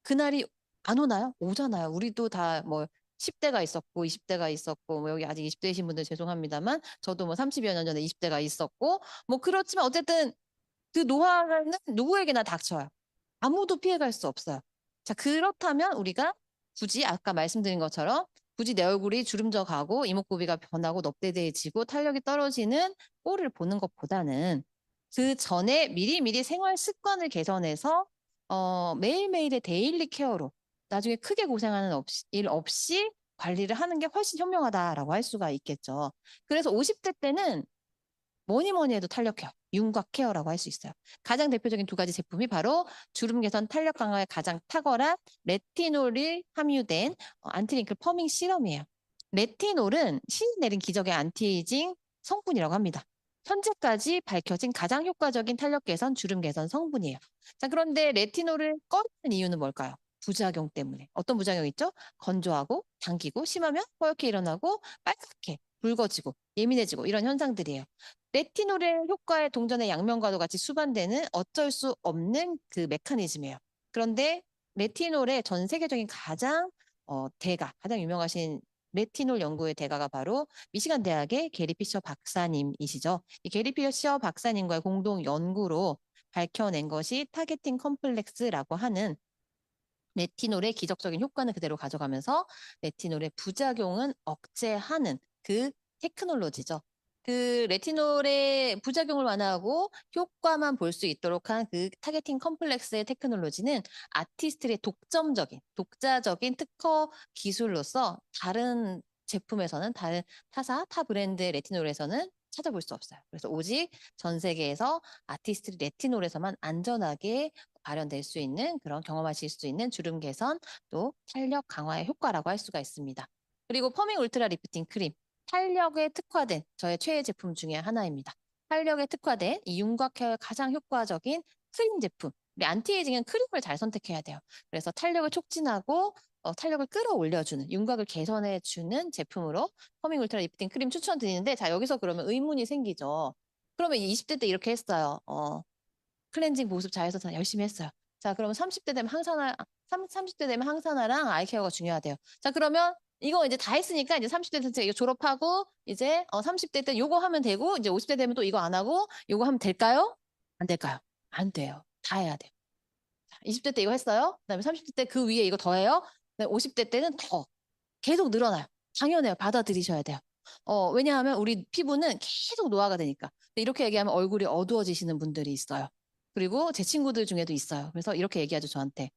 S1: 그날이 안 오나요? 오잖아요. 우리도 다 뭐 10대가 있었고 20대가 있었고 뭐 여기 아직 20대이신 분들 죄송합니다만 저도 뭐 30여 년 전에 20대가 있었고 뭐 그렇지만 어쨌든 그 노화는 누구에게나 닥쳐요. 아무도 피해갈 수 없어요. 자, 그렇다면 우리가 굳이 아까 말씀드린 것처럼 굳이 내 얼굴이 주름져 가고 이목구비가 변하고 넙대대해지고 탄력이 떨어지는 꼴을 보는 것보다는 그 전에 미리미리 생활 습관을 개선해서 매일매일의 데일리 케어로 나중에 크게 고생하는 일 없이 관리를 하는 게 훨씬 현명하다라고 할 수가 있겠죠. 그래서 50대 때는 뭐니 뭐니 해도 탄력 케어, 윤곽 케어라고 할 수 있어요. 가장 대표적인 두 가지 제품이 바로 주름 개선 탄력 강화에 가장 탁월한 레티놀이 함유된 안티링클 퍼밍 시럼이에요. 레티놀은 신이 내린 기적의 안티에이징 성분이라고 합니다. 현재까지 밝혀진 가장 효과적인 탄력 개선, 주름 개선 성분이에요. 자, 그런데 레티놀을 꺼리는 이유는 뭘까요? 부작용 때문에. 어떤 부작용 있죠? 건조하고 당기고 심하면 허옇게 일어나고 빨갛게 붉어지고 예민해지고 이런 현상들이에요. 레티놀의 효과에 동전의 양면과도 같이 수반되는 어쩔 수 없는 그 메커니즘이에요. 그런데 레티놀의 전 세계적인 가장 가장 유명하신 레티놀 연구의 대가가 바로 미시간 대학의 게리 피셔 박사님이시죠. 이 게리 피셔 박사님과의 공동 연구로 밝혀낸 것이 타겟팅 컴플렉스라고 하는 레티놀의 기적적인 효과는 그대로 가져가면서 레티놀의 부작용은 억제하는 그 테크놀로지죠. 그 레티놀의 부작용을 완화하고 효과만 볼 수 있도록 한 그 타겟팅 컴플렉스의 테크놀로지는 아티스트의 독자적인 특허 기술로서 다른 제품에서는 다른 타 브랜드의 레티놀에서는 찾아볼 수 없어요. 그래서 오직 전 세계에서 아티스트 레티놀에서만 안전하게 발현될 수 있는 그런 경험하실 수 있는 주름 개선 또 탄력 강화의 효과라고 할 수가 있습니다. 그리고 퍼밍 울트라 리프팅 크림 탄력에 특화된 저의 최애 제품 중에 하나입니다. 탄력에 특화된 이 윤곽 케어에 가장 효과적인 크림 제품. 우리 안티에이징은 크림을 잘 선택해야 돼요. 그래서 탄력을 촉진하고 탄력을 끌어올려주는 윤곽을 개선해주는 제품으로 퍼밍 울트라 리프팅 크림 추천드리는데 자 여기서 그러면 의문이 생기죠. 그러면 20대 때 이렇게 했어요. 클렌징 보습 자외선 차단 열심히 했어요. 자 그러면 30대 되면 항산화 30대 되면 항산화랑 아이케어가 중요하대요. 자 그러면 이거 이제 다 했으니까 이제 30대 때 이거 졸업하고 이제 30대 때 요거 하면 되고 이제 50대 되면 또 이거 안 하고 요거 하면 될까요? 안 될까요? 안 돼요. 다 해야 돼요. 20대 때 이거 했어요. 그다음에 30대 때 그 위에 이거 더 해요. 그다음에 50대 때는 더 계속 늘어나요. 당연해요. 받아들이셔야 돼요. 왜냐하면 우리 피부는 계속 노화가 되니까. 이렇게 얘기하면 얼굴이 어두워지시는 분들이 있어요. 그리고 제 친구들 중에도 있어요. 그래서 이렇게 얘기하죠, 저한테.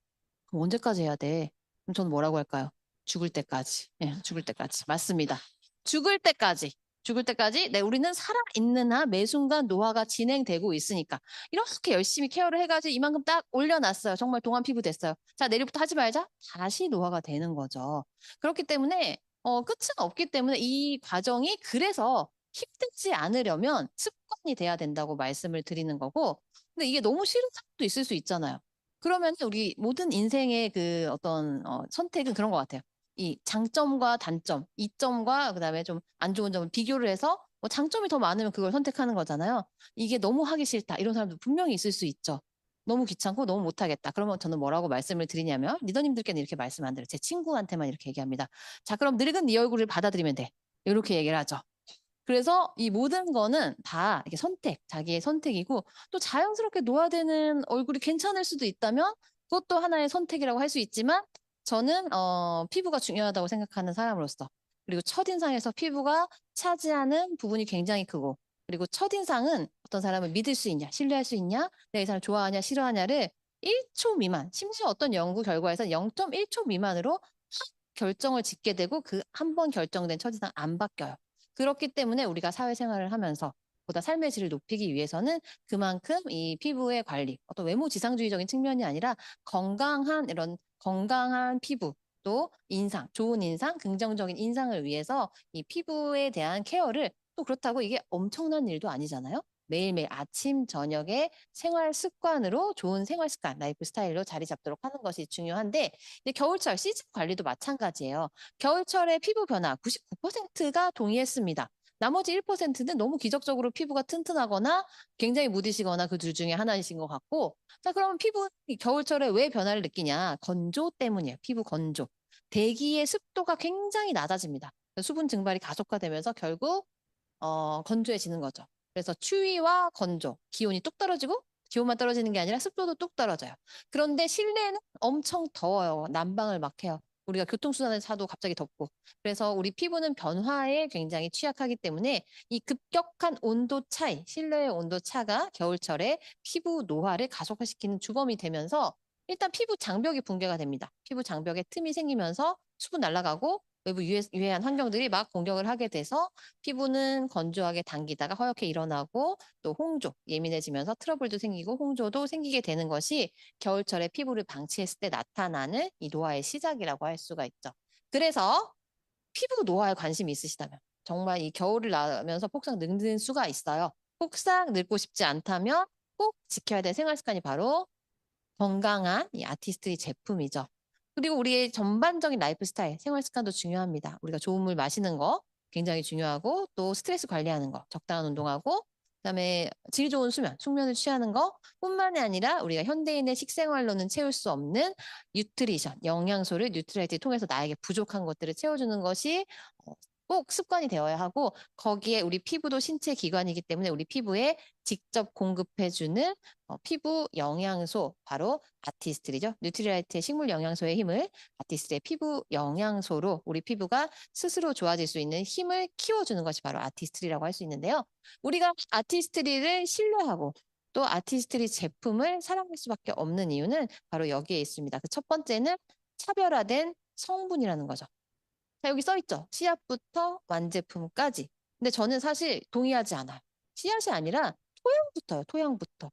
S1: 그럼 언제까지 해야 돼? 그럼 저는 뭐라고 할까요? 죽을 때까지. 예, 죽을 때까지. 맞습니다. 죽을 때까지. 죽을 때까지 네, 우리는 살아있는 한 매 순간 노화가 진행되고 있으니까 이렇게 열심히 케어를 해가지고 이만큼 딱 올려놨어요. 정말 동안 피부 됐어요. 자, 내일부터 하지 말자. 다시 노화가 되는 거죠. 그렇기 때문에 끝은 없기 때문에 이 과정이 그래서 힘들지 않으려면 습관이 돼야 된다고 말씀을 드리는 거고 근데 이게 너무 싫은 사람도 있을 수 있잖아요. 그러면 우리 모든 인생의 그 어떤 선택은 그런 것 같아요. 이 장점과 단점, 이점과 그다음에 좀 안 좋은 점을 비교를 해서 뭐 장점이 더 많으면 그걸 선택하는 거잖아요. 이게 너무 하기 싫다 이런 사람도 분명히 있을 수 있죠. 너무 귀찮고 너무 못하겠다. 그러면 저는 뭐라고 말씀을 드리냐면 리더님들께는 이렇게 말씀 안 드려요. 제 친구한테만 이렇게 얘기합니다. 자, 그럼 늙은 네 얼굴을 받아들이면 돼. 이렇게 얘기를 하죠. 그래서 이 모든 거는 다 이게 선택, 자기의 선택이고 또 자연스럽게 노화되는 얼굴이 괜찮을 수도 있다면 그것도 하나의 선택이라고 할 수 있지만 저는 피부가 중요하다고 생각하는 사람으로서 그리고 첫인상에서 피부가 차지하는 부분이 굉장히 크고 그리고 첫인상은 어떤 사람을 믿을 수 있냐, 신뢰할 수 있냐, 내가 이 사람 좋아하냐, 싫어하냐를 1초 미만, 심지어 어떤 연구 결과에서 0.1초 미만으로 확 결정을 짓게 되고 그 한 번 결정된 첫인상 안 바뀌어요. 그렇기 때문에 우리가 사회생활을 하면서 보다 삶의 질을 높이기 위해서는 그만큼 이 피부의 관리, 어떤 외모 지상주의적인 측면이 아니라 건강한 이런 건강한 피부, 또 인상, 좋은 인상, 긍정적인 인상을 위해서 이 피부에 대한 케어를 또 그렇다고 이게 엄청난 일도 아니잖아요. 매일매일 아침, 저녁에 생활 습관으로 좋은 생활 습관, 라이프 스타일로 자리 잡도록 하는 것이 중요한데 이제 겨울철 시즌 관리도 마찬가지예요. 겨울철의 피부 변화 99%가 동의했습니다. 나머지 1%는 너무 기적적으로 피부가 튼튼하거나 굉장히 무디시거나 그 둘 중에 하나이신 것 같고 자 그러면 피부 겨울철에 왜 변화를 느끼냐 건조 때문이에요. 피부 건조. 대기의 습도가 굉장히 낮아집니다. 수분 증발이 가속화되면서 결국 건조해지는 거죠. 그래서 추위와 건조, 기온이 뚝 떨어지고 기온만 떨어지는 게 아니라 습도도 뚝 떨어져요. 그런데 실내는 엄청 더워요. 난방을 막 해요. 우리가 교통수단을 타도 갑자기 덥고. 그래서 우리 피부는 변화에 굉장히 취약하기 때문에 이 급격한 온도 차이, 실내의 온도 차가 겨울철에 피부 노화를 가속화시키는 주범이 되면서 일단 피부 장벽이 붕괴가 됩니다. 피부 장벽에 틈이 생기면서 수분 날아가고 외부 유해한 환경들이 막 공격을 하게 돼서 피부는 건조하게 당기다가 허옇게 일어나고 또 홍조, 예민해지면서 트러블도 생기고 홍조도 생기게 되는 것이 겨울철에 피부를 방치했을 때 나타나는 이 노화의 시작이라고 할 수가 있죠. 그래서 피부 노화에 관심이 있으시다면 정말 이 겨울을 나면서 폭삭 늙는 수가 있어요. 폭삭 늙고 싶지 않다면 꼭 지켜야 될 생활 습관이 바로 건강한 이 아티스트리 제품이죠. 그리고 우리의 전반적인 라이프 스타일, 생활 습관도 중요합니다. 우리가 좋은 물 마시는 거 굉장히 중요하고 또 스트레스 관리하는 거, 적당한 운동하고 그다음에 질 좋은 수면, 숙면을 취하는 거 뿐만이 아니라 우리가 현대인의 식생활로는 채울 수 없는 뉴트리션, 영양소를 뉴트라이트를 통해서 나에게 부족한 것들을 채워주는 것이 꼭 습관이 되어야 하고 거기에 우리 피부도 신체 기관이기 때문에 우리 피부에 직접 공급해주는 피부 영양소 바로 아티스트리죠. 뉴트리라이트의 식물 영양소의 힘을 아티스트의 피부 영양소로 우리 피부가 스스로 좋아질 수 있는 힘을 키워주는 것이 바로 아티스트리라고 할 수 있는데요. 우리가 아티스트리를 신뢰하고 또 아티스트리 제품을 사랑할 수밖에 없는 이유는 바로 여기에 있습니다. 그 첫 번째는 차별화된 성분이라는 거죠. 자, 여기 써 있죠. 씨앗부터 완제품까지. 근데 저는 사실 동의하지 않아요. 씨앗이 아니라 토양부터요. 토양부터.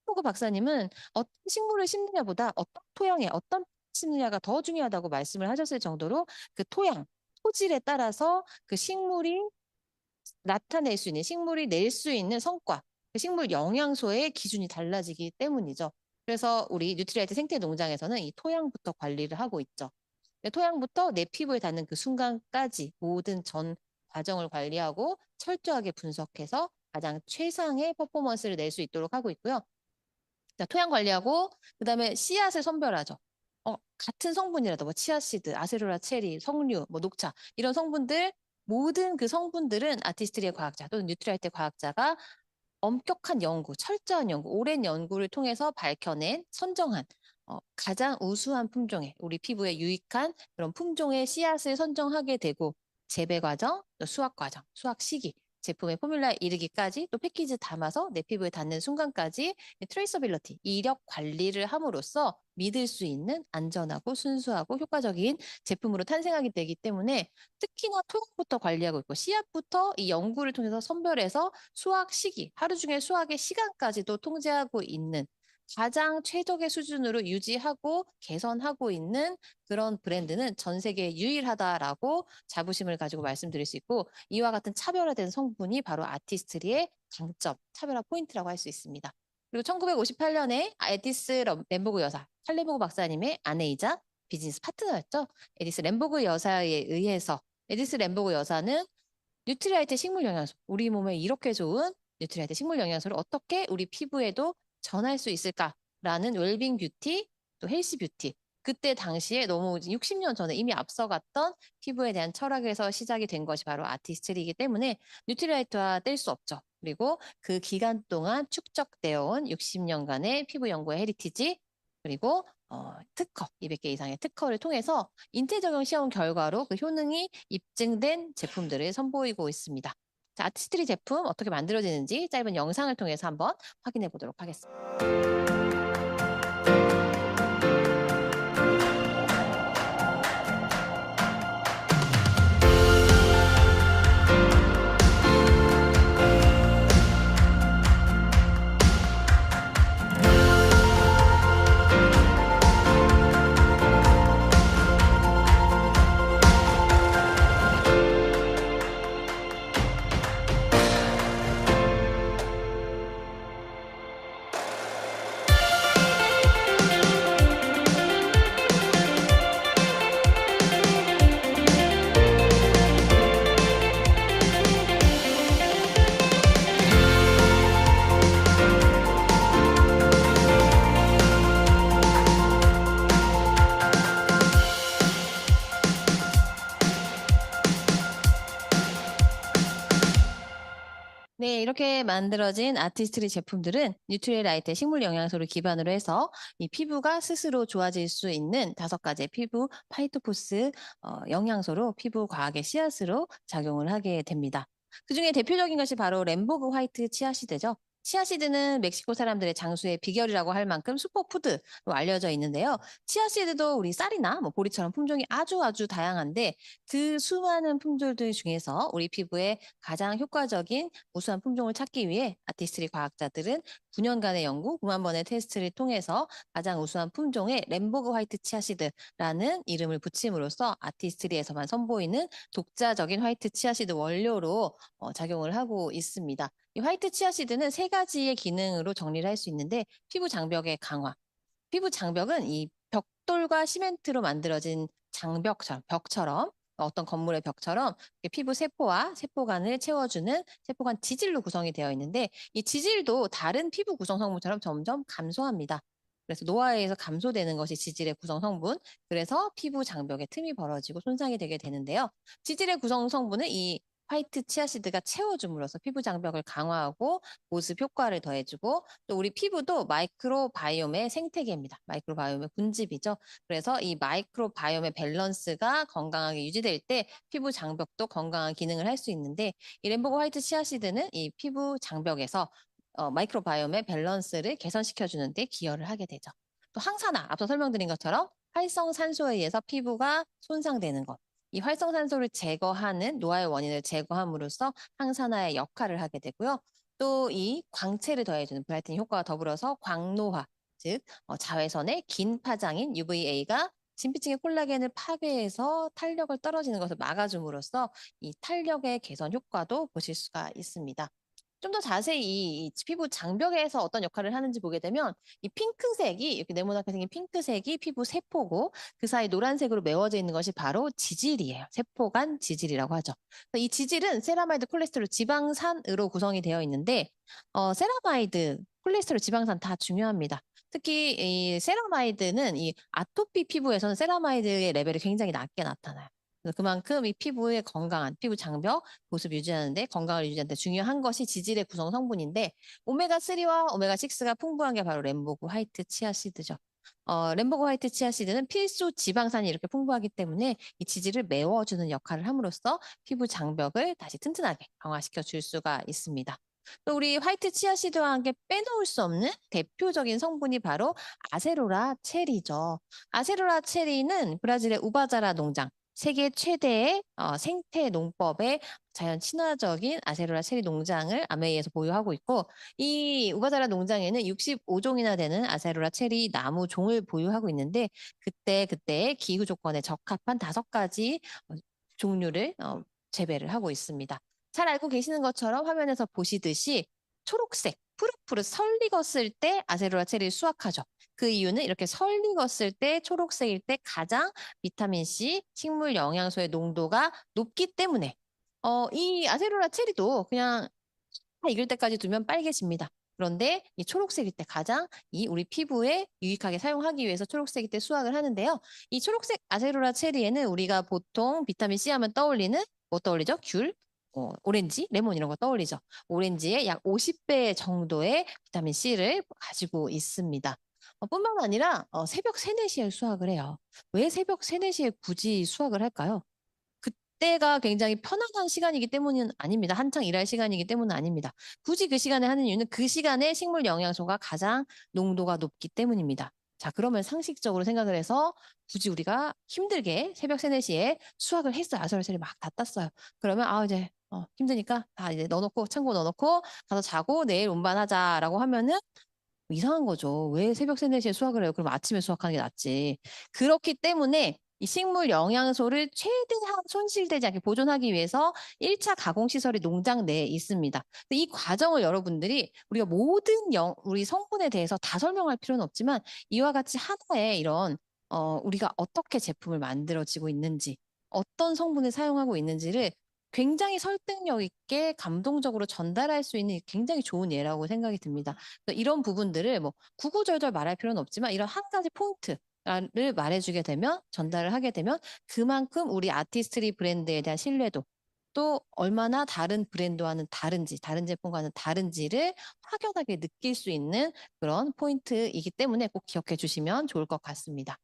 S1: 호그 박사님은 어떤 식물을 심느냐보다 어떤 토양에 어떤 심느냐가 더 중요하다고 말씀을 하셨을 정도로 그 토양, 토질에 따라서 그 식물이 나타낼 수 있는, 식물이 낼 수 있는 성과, 그 식물 영양소의 기준이 달라지기 때문이죠. 그래서 우리 뉴트리아이트 생태 농장에서는 이 토양부터 관리를 하고 있죠. 토양부터 내 피부에 닿는 그 순간까지 모든 전 과정을 관리하고 철저하게 분석해서 가장 최상의 퍼포먼스를 낼 수 있도록 하고 있고요. 자, 토양 관리하고 그다음에 씨앗을 선별하죠. 같은 성분이라도 뭐 치아씨드, 아세로라 체리, 석류, 뭐 녹차 이런 성분들 모든 그 성분들은 아티스트리의 과학자 또는 뉴트리아이트 과학자가 엄격한 연구, 철저한 연구, 오랜 연구를 통해서 밝혀낸 선정한 가장 우수한 품종의 우리 피부에 유익한 그런 품종의 씨앗을 선정하게 되고 재배 과정, 또 수확 과정, 수확 시기, 제품의 포뮬라에 이르기까지 또 패키지 담아서 내 피부에 닿는 순간까지 트레이서빌리티, 이력 관리를 함으로써 믿을 수 있는 안전하고 순수하고 효과적인 제품으로 탄생하게 되기 때문에 특히나 토양부터 관리하고 있고 씨앗부터 이 연구를 통해서 선별해서 수확 시기, 하루 중에 수확의 시간까지도 통제하고 있는 가장 최적의 수준으로 유지하고 개선하고 있는 그런 브랜드는 전 세계에 유일하다라고 자부심을 가지고 말씀드릴 수 있고 이와 같은 차별화된 성분이 바로 아티스트리의 강점, 차별화 포인트라고 할 수 있습니다. 그리고 1958년에 에디스 램보그 여사, 칼레보그 박사님의 아내이자 비즈니스 파트너였죠. 에디스 램보그 여사에 의해서 에디스 램보그 여사는 뉴트리아이트 식물 영양소, 우리 몸에 이렇게 좋은 뉴트리아이트 식물 영양소를 어떻게 우리 피부에도 전할 수 있을까라는 웰빙 뷰티, 또 헬시 뷰티. 그때 당시에 너무 60년 전에 이미 앞서갔던 피부에 대한 철학에서 시작이 된 것이 바로 아티스트리이기 때문에 뉴트리아이트와 뗄 수 없죠. 그리고 그 기간 동안 축적되어 온 60년간의 피부 연구의 헤리티지, 그리고 특허, 200개 이상의 특허를 통해서 인체 적용 시험 결과로 그 효능이 입증된 제품들을 선보이고 있습니다. 자, 아티스트리 제품 어떻게 만들어지는지 짧은 영상을 통해서 한번 확인해 보도록 하겠습니다. 네, 이렇게 만들어진 아티스트리 제품들은 뉴트리라이트 식물 영양소를 기반으로 해서 이 피부가 스스로 좋아질 수 있는 5가지의 피부 파이토포스 영양소로 피부 과학의 씨앗으로 작용을 하게 됩니다. 그중에 대표적인 것이 바로 램보그 화이트 치아시드죠. 치아시드는 멕시코 사람들의 장수의 비결이라고 할 만큼 슈퍼푸드로 알려져 있는데요. 치아시드도 우리 쌀이나 뭐 보리처럼 품종이 아주 다양한데 그 수많은 품종들 중에서 우리 피부에 가장 효과적인 우수한 품종을 찾기 위해 아티스트리 과학자들은 9년간의 연구, 9만 번의 테스트를 통해서 가장 우수한 품종의 램보그 화이트 치아시드라는 이름을 붙임으로써 아티스트리에서만 선보이는 독자적인 화이트 치아시드 원료로 작용을 하고 있습니다. 이 화이트 치아시드는 3가지의 기능으로 정리를 할 수 있는데 피부 장벽의 강화, 피부 장벽은 이 벽돌과 시멘트로 만들어진 장벽처럼, 벽처럼 어떤 건물의 벽처럼 피부 세포와 세포관을 채워주는 세포관 지질로 구성이 되어 있는데 이 지질도 다른 피부 구성 성분처럼 점점 감소합니다. 그래서 노화에 의해서 감소되는 것이 지질의 구성 성분. 그래서 피부 장벽에 틈이 벌어지고 손상이 되게 되는데요. 지질의 구성 성분은 이 화이트 치아시드가 채워줌으로써 피부 장벽을 강화하고 보습 효과를 더해주고 또 우리 피부도 마이크로바이옴의 생태계입니다. 마이크로바이옴의 군집이죠. 그래서 이 마이크로바이옴의 밸런스가 건강하게 유지될 때 피부 장벽도 건강한 기능을 할 수 있는데 이 램보그 화이트 치아시드는 이 피부 장벽에서 마이크로바이옴의 밸런스를 개선시켜주는 데 기여를 하게 되죠. 또 항산화, 앞서 설명드린 것처럼 활성산소에 의해서 피부가 손상되는 것. 이 활성산소를 제거하는 노화의 원인을 제거함으로써 항산화의 역할을 하게 되고요. 또 이 광채를 더해주는 브라이트닝 효과와 더불어서 광노화, 즉 자외선의 긴 파장인 UVA가 진피층의 콜라겐을 파괴해서 탄력을 떨어지는 것을 막아줌으로써 이 탄력의 개선 효과도 보실 수가 있습니다. 좀 더 자세히 이 피부 장벽에서 어떤 역할을 하는지 보게 되면 이 핑크색이 이렇게 네모나게 생긴 핑크색이 피부 세포고 그 사이 노란색으로 메워져 있는 것이 바로 지질이에요. 세포간 지질이라고 하죠. 이 지질은 세라마이드, 콜레스테롤, 지방산으로 구성이 되어 있는데 세라마이드, 콜레스테롤, 지방산 다 중요합니다. 특히 이 세라마이드는 이 아토피 피부에서는 세라마이드의 레벨이 굉장히 낮게 나타나요. 그래서 그만큼 이 피부의 건강한 피부 장벽 보습 유지하는데 건강을 유지하는데 중요한 것이 지질의 구성 성분인데 오메가3와 오메가6가 풍부한 게 바로 램보그 화이트 치아씨드죠. 램보그 화이트 치아씨드는 필수 지방산이 이렇게 풍부하기 때문에 이 지질을 메워주는 역할을 함으로써 피부 장벽을 다시 튼튼하게 강화시켜 줄 수가 있습니다. 또 우리 화이트 치아씨드와 함께 빼놓을 수 없는 대표적인 성분이 바로 아세로라 체리죠. 아세로라 체리는 브라질의 우바자라 농장, 세계 최대의 생태 농법의 자연 친화적인 아세로라 체리 농장을 아메이에서 보유하고 있고 이 우바자라 농장에는 65종이나 되는 아세로라 체리 나무 종을 보유하고 있는데 그때의 기후 조건에 적합한 5가지 종류를 재배를 하고 있습니다. 잘 알고 계시는 것처럼 화면에서 보시듯이 초록색, 푸릇푸릇 설 익었을 때 아세로라 체리를 수확하죠. 그 이유는 이렇게 설 익었을 때 초록색일 때 가장 비타민C, 식물 영양소의 농도가 높기 때문에 이 아세로라 체리도 그냥 다 익을 때까지 두면 빨개집니다. 그런데 이 초록색일 때 가장 이 우리 피부에 유익하게 사용하기 위해서 초록색일 때 수확을 하는데요. 이 초록색 아세로라 체리에는 우리가 보통 비타민 C 하면 떠올리는 뭐 떠올리죠? 귤, 오렌지, 레몬 이런 거 떠올리죠. 오렌지의 약 50배 정도의 비타민 C를 가지고 있습니다. 뿐만 아니라 새벽 3, 4시에 수확을 해요. 왜 새벽 3, 4시에 굳이 수확을 할까요? 그때가 굉장히 편안한 시간이기 때문은 아닙니다. 한창 일할 시간이기 때문은 아닙니다. 굳이 그 시간에 하는 이유는 그 시간에 식물 영양소가 가장 농도가 높기 때문입니다. 자, 그러면 상식적으로 생각을 해서 굳이 우리가 힘들게 새벽 3, 4시에 수확을 했어요. 아슬아슬이 막 다 땄어요. 그러면 이제 힘드니까 다 이제 넣어놓고 창고 넣어놓고 가서 자고 내일 운반하자라고 하면은 이상한 거죠. 왜 새벽 3, 4시에 수확을 해요? 그럼 아침에 수확하는 게 낫지. 그렇기 때문에 이 식물 영양소를 최대한 손실되지 않게 보존하기 위해서 1차 가공 시설이 농장 내에 있습니다. 이 과정을 여러분들이 우리가 모든 우리 성분에 대해서 다 설명할 필요는 없지만 이와 같이 하나의 이런 우리가 어떻게 제품을 만들어지고 있는지 어떤 성분을 사용하고 있는지를 굉장히 설득력 있게 감동적으로 전달할 수 있는 굉장히 좋은 예라고 생각이 듭니다. 이런 부분들을 뭐 구구절절 말할 필요는 없지만 이런 한 가지 포인트를 말해주게 되면 전달을 하게 되면 그만큼 우리 아티스트리 브랜드에 대한 신뢰도 또 얼마나 다른 브랜드와는 다른지 다른 제품과는 다른지를 확연하게 느낄 수 있는 그런 포인트이기 때문에 꼭 기억해 주시면 좋을 것 같습니다.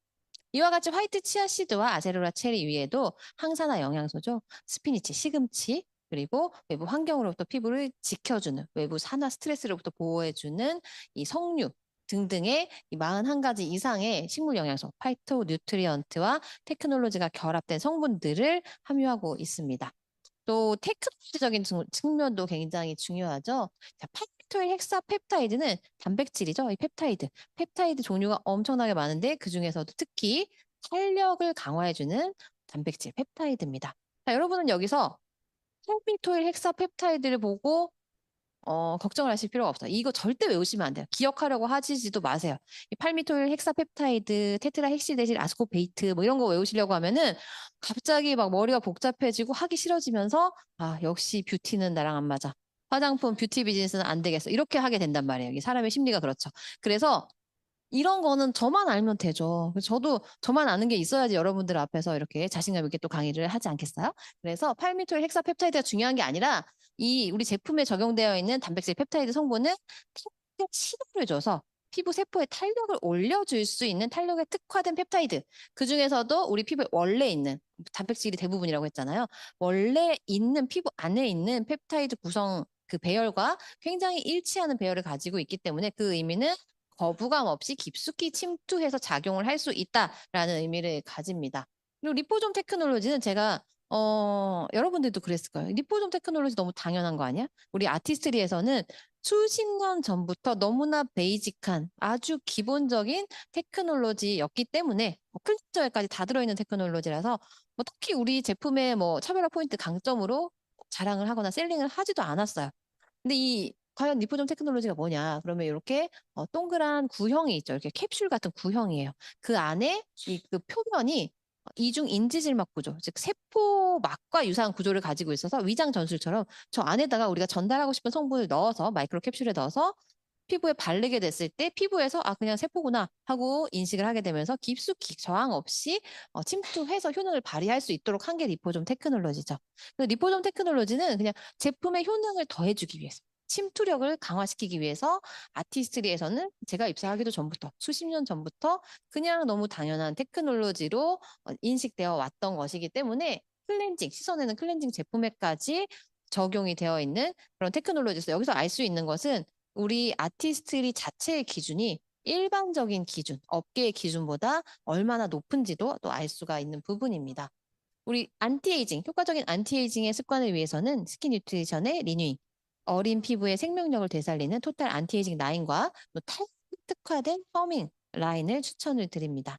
S1: 이와 같이 화이트 치아씨드와 아제로라 체리 위에도 항산화 영양소죠. 스피니치, 시금치, 그리고 외부 환경으로부터 피부를 지켜주는 외부 산화 스트레스로부터 보호해주는 이 석류 등등의 이 41가지 이상의 식물 영양소, 파이토 뉴트리언트와 테크놀로지가 결합된 성분들을 함유하고 있습니다. 또 테크놀로지적인 측면도 굉장히 중요하죠. 자, 파이토일 헥사펩타이드는 단백질이죠. 이 펩타이드 종류가 엄청나게 많은데 그 중에서도 특히 탄력을 강화해주는 단백질 펩타이드입니다. 자, 여러분은 여기서 팔미토일 헥사펩타이드를 보고 걱정을 하실 필요가 없어요. 이거 절대 외우시면 안 돼요. 기억하려고 하시지도 마세요. 이 팔미토일 헥사펩타이드, 테트라 헥시데질 아스코베이트 뭐 이런 거 외우시려고 하면은 갑자기 막 머리가 복잡해지고 하기 싫어지면서 역시 뷰티는 나랑 안 맞아. 화장품 뷰티 비즈니스는 안 되겠어. 이렇게 하게 된단 말이에요. 이 사람의 심리가 그렇죠. 그래서 이런 거는 저만 알면 되죠. 저도 저만 아는 게 있어야지 여러분들 앞에서 이렇게 자신감 있게 또 강의를 하지 않겠어요? 그래서 팔미토일 헥사펩타이드가 중요한 게 아니라 이 우리 제품에 적용되어 있는 단백질 펩타이드 성분은 탄력 신호를 줘서 피부 세포의 탄력을 올려줄 수 있는 탄력에 특화된 펩타이드. 그 중에서도 우리 피부에 원래 있는 단백질이 대부분이라고 했잖아요. 원래 있는 피부 안에 있는 펩타이드 구성 그 배열과 굉장히 일치하는 배열을 가지고 있기 때문에 그 의미는 거부감 없이 깊숙이 침투해서 작용을 할 수 있다라는 의미를 가집니다. 그리고 리포솜 테크놀로지는 제가 여러분들도 그랬을 거예요. 리포솜 테크놀로지 너무 당연한 거 아니야? 우리 아티스트리에서는 수십 년 전부터 너무나 베이직한 아주 기본적인 테크놀로지였기 때문에 클리처에까지 다 들어있는 테크놀로지라서 뭐 딱히 우리 제품의 뭐 차별화 포인트 강점으로 자랑을 하거나 셀링을 하지도 않았어요. 근데 이 과연 리포솜 테크놀로지가 뭐냐? 그러면 이렇게 동그란 구형이 있죠. 이렇게 캡슐 같은 구형이에요. 그 안에 이 그 표면이 이중 인지질막 구조, 즉 세포막과 유사한 구조를 가지고 있어서 위장 전술처럼 저 안에다가 우리가 전달하고 싶은 성분을 넣어서 마이크로 캡슐에 넣어서 피부에 바르게 됐을 때 피부에서 아 그냥 세포구나 하고 인식을 하게 되면서 깊숙이 저항 없이 침투해서 효능을 발휘할 수 있도록 한 게 리포솜 테크놀로지죠. 리포솜 테크놀로지는 그냥 제품의 효능을 더해주기 위해서 침투력을 강화시키기 위해서 아티스트리에서는 제가 입사하기도 전부터 수십 년 전부터 그냥 너무 당연한 테크놀로지로 인식되어 왔던 것이기 때문에 클렌징, 씻어내는 클렌징 제품에까지 적용이 되어 있는 그런 테크놀로지에서 여기서 알 수 있는 것은 우리 아티스트리 자체의 기준이 일반적인 기준, 업계의 기준보다 얼마나 높은지도 또 알 수가 있는 부분입니다. 우리 안티에이징, 효과적인 안티에이징의 습관을 위해서는 스킨 뉴트리션의 리뉴잉, 어린 피부의 생명력을 되살리는 토탈 안티에이징 라인과 탈 특화된 펌밍 라인을 추천을 드립니다.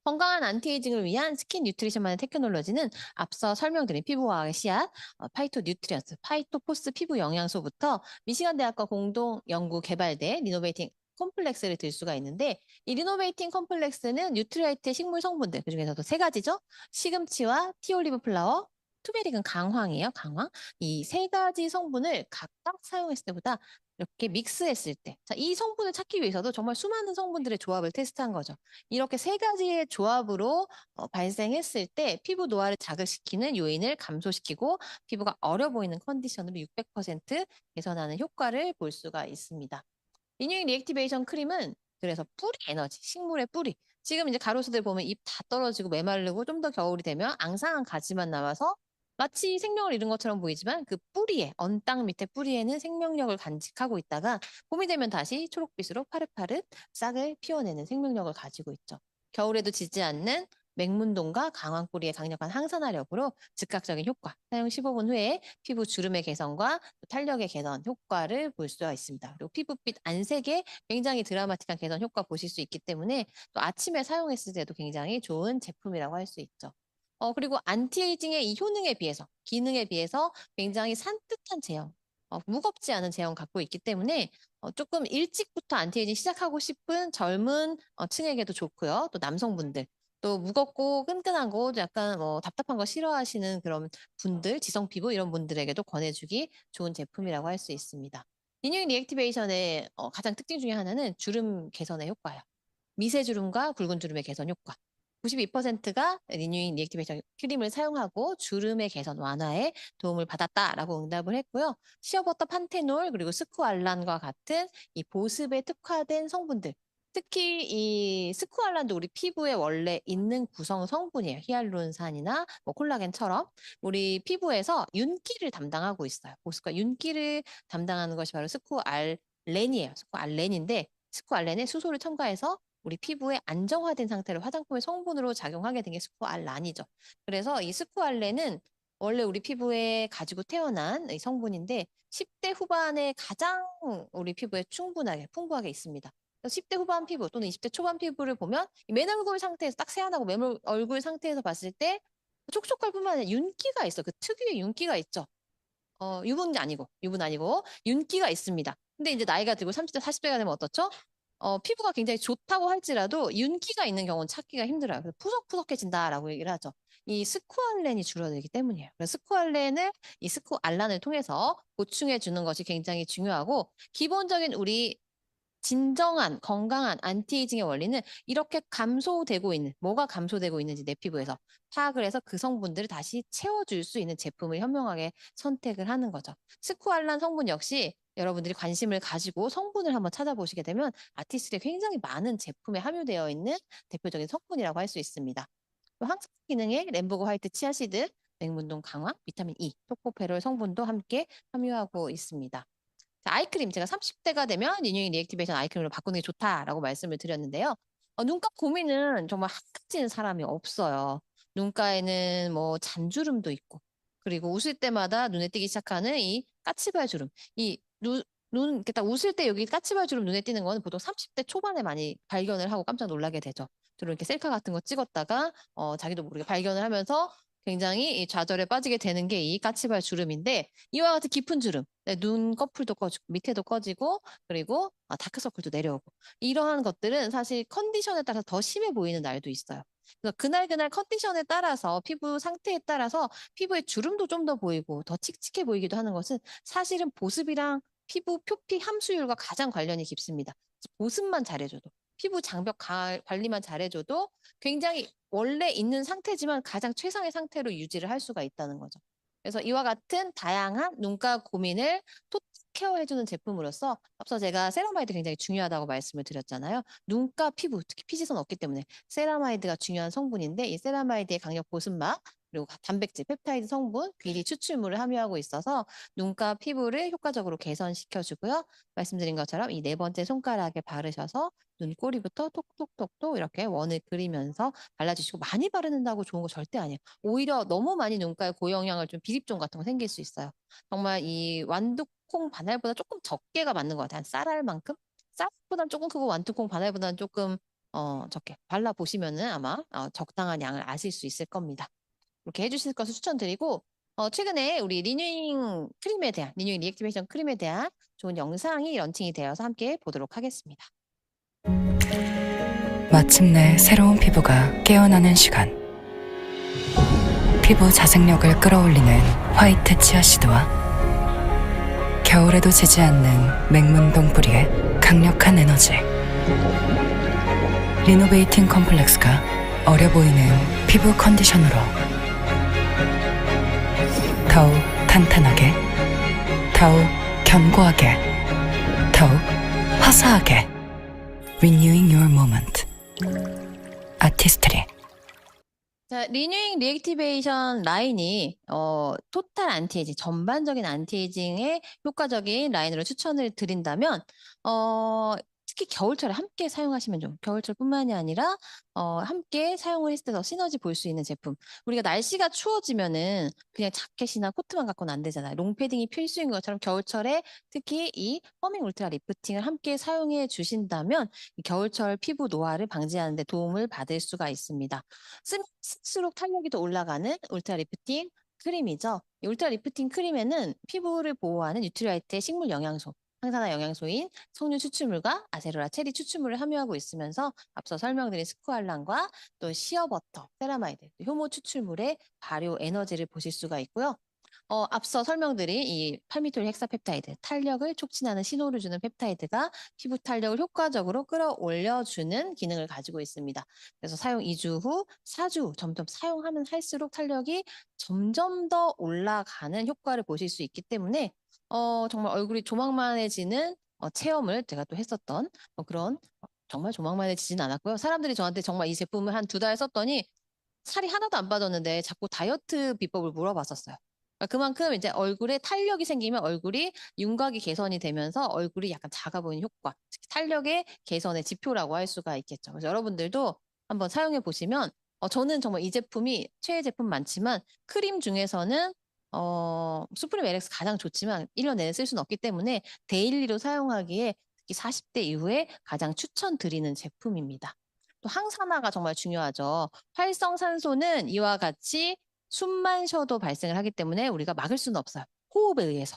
S1: 건강한 안티에이징을 위한 스킨 뉴트리션만의 테크놀로지는 앞서 설명드린 피부과학의 씨앗, 파이토 뉴트리언스, 파이토포스 피부 영양소부터 미시간 대학과 공동 연구 개발된 리노베이팅 컴플렉스를 들 수가 있는데 이 리노베이팅 컴플렉스는 뉴트리아이트의 식물 성분들 그중에서도 세 가지죠. 시금치와 티올리브 플라워, 투베릭은 강황이에요. 강황. 이 세 가지 성분을 각각 사용했을 때보다 이렇게 믹스했을 때, 자, 이 성분을 찾기 위해서도 정말 수많은 성분들의 조합을 테스트한 거죠. 이렇게 세 가지의 조합으로 발생했을 때 피부 노화를 자극시키는 요인을 감소시키고 피부가 어려 보이는 컨디션으로 600% 개선하는 효과를 볼 수가 있습니다. 리뉴잉 리액티베이션 크림은 그래서 뿌리 에너지, 식물의 뿌리. 지금 이제 가로수들 보면 잎 다 떨어지고 메마르고 좀 더 겨울이 되면 앙상한 가지만 남아서 마치 생명을 잃은 것처럼 보이지만 그 뿌리에, 언 땅 밑에 뿌리에는 생명력을 간직하고 있다가 봄이 되면 다시 초록빛으로 파릇파릇 싹을 피워내는 생명력을 가지고 있죠. 겨울에도 지지 않는 맹문동과 강황뿌리의 강력한 항산화력으로 즉각적인 효과, 사용 15분 후에 피부 주름의 개선과 탄력의 개선 효과를 볼 수가 있습니다. 그리고 피부빛 안색에 굉장히 드라마틱한 개선 효과 보실 수 있기 때문에 또 아침에 사용했을 때도 굉장히 좋은 제품이라고 할 수 있죠. 그리고 안티에이징의 이 효능에 비해서, 기능에 비해서 굉장히 산뜻한 제형, 무겁지 않은 제형 갖고 있기 때문에 조금 일찍부터 안티에이징 시작하고 싶은 젊은 층에게도 좋고요. 또 남성분들, 또 무겁고 끈끈한 거, 약간 답답한 거 싫어하시는 그런 분들, 지성 피부 이런 분들에게도 권해주기 좋은 제품이라고 할 수 있습니다. 리뉴잉 리액티베이션의 가장 특징 중에 하나는 주름 개선의 효과예요. 미세 주름과 굵은 주름의 개선 효과. 92%가 리뉴잉 리액티베이션 크림을 사용하고 주름의 개선 완화에 도움을 받았다라고 응답을 했고요. 시어버터 판테놀 그리고 스쿠알란과 같은 이 보습에 특화된 성분들. 특히 이 스쿠알란도 우리 피부에 원래 있는 구성 성분이에요. 히알루론산이나 뭐 콜라겐처럼 우리 피부에서 윤기를 담당하고 있어요. 보습과 윤기를 담당하는 것이 바로 스쿠알렌이에요. 스쿠알렌인데 스쿠알렌에 수소를 첨가해서 우리 피부에 안정화된 상태로 화장품의 성분으로 작용하게 된 게 스쿠알란이죠. 그래서 이 스쿠알렌은 원래 우리 피부에 가지고 태어난 이 성분인데 10대 후반에 가장 우리 피부에 충분하게 풍부하게 있습니다. 10대 후반 피부 또는 20대 초반 피부를 보면 맨 얼굴 상태에서 딱 세안하고 맨 얼굴 상태에서 봤을 때 촉촉할 뿐만 아니라 윤기가 있어. 그 특유의 윤기가 있죠. 유분 아니고 윤기가 있습니다. 근데 이제 나이가 들고 30대, 40대가 되면 어떻죠? 피부가 굉장히 좋다고 할지라도 윤기가 있는 경우는 찾기가 힘들어요. 그래서 푸석푸석해진다라고 얘기를 하죠. 이 스쿠알렌이 줄어들기 때문이에요. 그래서 스쿠알렌을 이 스쿠알란을 통해서 보충해 주는 것이 굉장히 중요하고 기본적인 우리 진정한 건강한 안티에이징의 원리는 이렇게 감소되고 있는 뭐가 감소되고 있는지 내 피부에서 파악을 해서 그 성분들을 다시 채워줄 수 있는 제품을 현명하게 선택을 하는 거죠. 스쿠알란 성분 역시 여러분들이 관심을 가지고 성분을 한번 찾아보시게 되면 아티스트에 굉장히 많은 제품에 함유되어 있는 대표적인 성분이라고 할 수 있습니다. 항산 기능의 램보그 화이트 치아시드, 맹문동 강화, 비타민 E, 토코페롤 성분도 함께 함유하고 있습니다. 자, 아이크림 제가 30대가 되면 리뉴잉 리액티베이션 아이크림으로 바꾸는 게 좋다라고 말씀을 드렸는데요. 눈가 고민은 정말 한 가지는 사람이 없어요. 눈가에는 뭐 잔주름도 있고, 그리고 웃을 때마다 눈에 띄기 시작하는 이 까치발 주름. 이렇게 딱 웃을 때 여기 까치발 주름 눈에 띄는 건 보통 30대 초반에 많이 발견을 하고 깜짝 놀라게 되죠. 주로 이렇게 셀카 같은 거 찍었다가, 자기도 모르게 발견을 하면서 굉장히 이 좌절에 빠지게 되는 게 이 까치발 주름인데, 이와 같은 깊은 주름, 네, 눈 꺼풀도 꺼지고, 밑에도 꺼지고, 그리고 다크서클도 내려오고, 이러한 것들은 사실 컨디션에 따라서 더 심해 보이는 날도 있어요. 그래서 그날 컨디션에 따라서 피부 상태에 따라서 피부의 주름도 좀 더 보이고 더 칙칙해 보이기도 하는 것은 사실은 보습이랑 피부 표피 함수율과 가장 관련이 깊습니다. 보습만 잘해줘도 피부 장벽 관리만 잘해줘도 굉장히 원래 있는 상태지만 가장 최상의 상태로 유지를 할 수가 있다는 거죠. 그래서 이와 같은 다양한 눈가 고민을 케어해주는 제품으로서 앞서 제가 세라마이드 굉장히 중요하다고 말씀을 드렸잖아요. 눈가 피부, 특히 피지선 없기 때문에 세라마이드가 중요한 성분인데 이 세라마이드의 강력 보습막 그리고 단백질, 펩타이드 성분, 귀리 추출물을 함유하고 있어서 눈가 피부를 효과적으로 개선시켜주고요. 말씀드린 것처럼 이 네 번째 손가락에 바르셔서 눈꼬리부터 톡톡톡톡 이렇게 원을 그리면서 발라주시고 많이 바르는다고 좋은 거 절대 아니에요. 오히려 너무 많이 눈가에 고영향을 좀 비립종 같은 거 생길 수 있어요. 정말 이 완두콩 반알보다 조금 적게가 맞는 것 같아요. 한 쌀알만큼? 쌀보다는 조금 크고 완두콩 반알보다는 조금 적게 발라보시면은 아마 적당한 양을 아실 수 있을 겁니다. 이렇게 해주실 것을 추천드리고 최근에 우리 리뉴잉 리액티베이션 크림에 대한 좋은 영상이 런칭이 되어서 함께 보도록 하겠습니다.
S2: 마침내 새로운 피부가 깨어나는 시간. 피부 자생력을 끌어올리는 화이트 치아시드와 겨울에도 지지 않는 맹문동 뿌리의 강력한 에너지. 리노베이팅 컴플렉스가 어려 보이는 피부 컨디션으로 더욱 탄탄하게, 더욱 견고하게, 더욱 화사하게. Renewing your moment. 아티스트리.
S1: 자, 리뉴잉 리액티베이션 라인이 토탈 안티에이징, 전반적인 안티에이징에 효과적인 라인으로 추천을 드린다면 특히 겨울철에 함께 사용하시면 좀 겨울철뿐만이 아니라 함께 사용을 했을 때 더 시너지 볼 수 있는 제품. 우리가 날씨가 추워지면은 그냥 자켓이나 코트만 갖고는 안 되잖아요. 롱패딩이 필수인 것처럼 겨울철에 특히 이 퍼밍 울트라 리프팅을 함께 사용해 주신다면 이 겨울철 피부 노화를 방지하는 데 도움을 받을 수가 있습니다. 쓸수록 탄력이 더 올라가는 울트라 리프팅 크림이죠. 이 울트라 리프팅 크림에는 피부를 보호하는 뉴트리라이트의 식물 영양소, 항산화 영양소인 석류 추출물과 아세로라 체리 추출물을 함유하고 있으면서 앞서 설명드린 스쿠알란과 또 시어버터, 세라마이드, 효모 추출물의 발효 에너지를 보실 수가 있고요. 앞서 설명드린 이 팔미톨 헥사펩타이드, 탄력을 촉진하는 신호를 주는 펩타이드가 피부 탄력을 효과적으로 끌어올려주는 기능을 가지고 있습니다. 그래서 사용 2주 후, 4주 후 점점 사용하면 할수록 탄력이 점점 더 올라가는 효과를 보실 수 있기 때문에 정말 얼굴이 조망만해지는 체험을 제가 또 했었던 그런 정말 조망만해지진 않았고요. 사람들이 저한테 정말 이 제품을 한 2달 썼더니 살이 하나도 안 빠졌는데 자꾸 다이어트 비법을 물어봤었어요. 그만큼 이제 얼굴에 탄력이 생기면 얼굴이 윤곽이 개선이 되면서 얼굴이 약간 작아 보이는 효과, 특히 탄력의 개선의 지표라고 할 수가 있겠죠. 그래서 여러분들도 한번 사용해 보시면 저는 정말 이 제품이 최애 제품 많지만 크림 중에서는 수프림 LX 가장 좋지만 1년 내내 쓸 수는 없기 때문에 데일리로 사용하기에 특히 40대 이후에 가장 추천드리는 제품입니다. 또 항산화가 정말 중요하죠. 활성산소는 이와 같이 숨만 쉬어도 발생을 하기 때문에 우리가 막을 수는 없어요. 호흡에 의해서.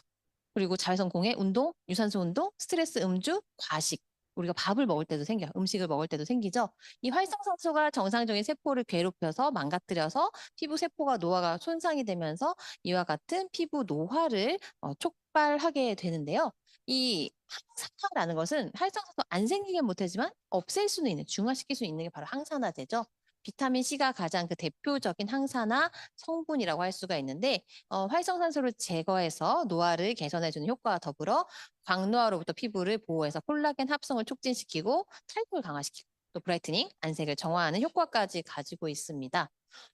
S1: 그리고 자외선 공해, 운동, 유산소 운동, 스트레스 음주, 과식. 우리가 밥을 먹을 때도 생겨요. 음식을 먹을 때도 생기죠. 이 활성산소가 정상적인 세포를 괴롭혀서 망가뜨려서 피부 세포가 노화가 손상이 되면서 이와 같은 피부 노화를 촉발하게 되는데요. 이 항산화라는 것은 활성산소 안 생기게 못하지만 없앨 수는 있는, 중화시킬 수 있는 게 바로 항산화제죠. 비타민 C가 가장 그 대표적인 항산화 성분이라고 할 수가 있는데 활성산소를 제거해서 노화를 개선해주는 효과와 더불어 광노화로부터 피부를 보호해서 콜라겐 합성을 촉진시키고 탈모를 강화시키고 또 브라이트닝, 안색을 정화하는 효과까지 가지고 있습니다.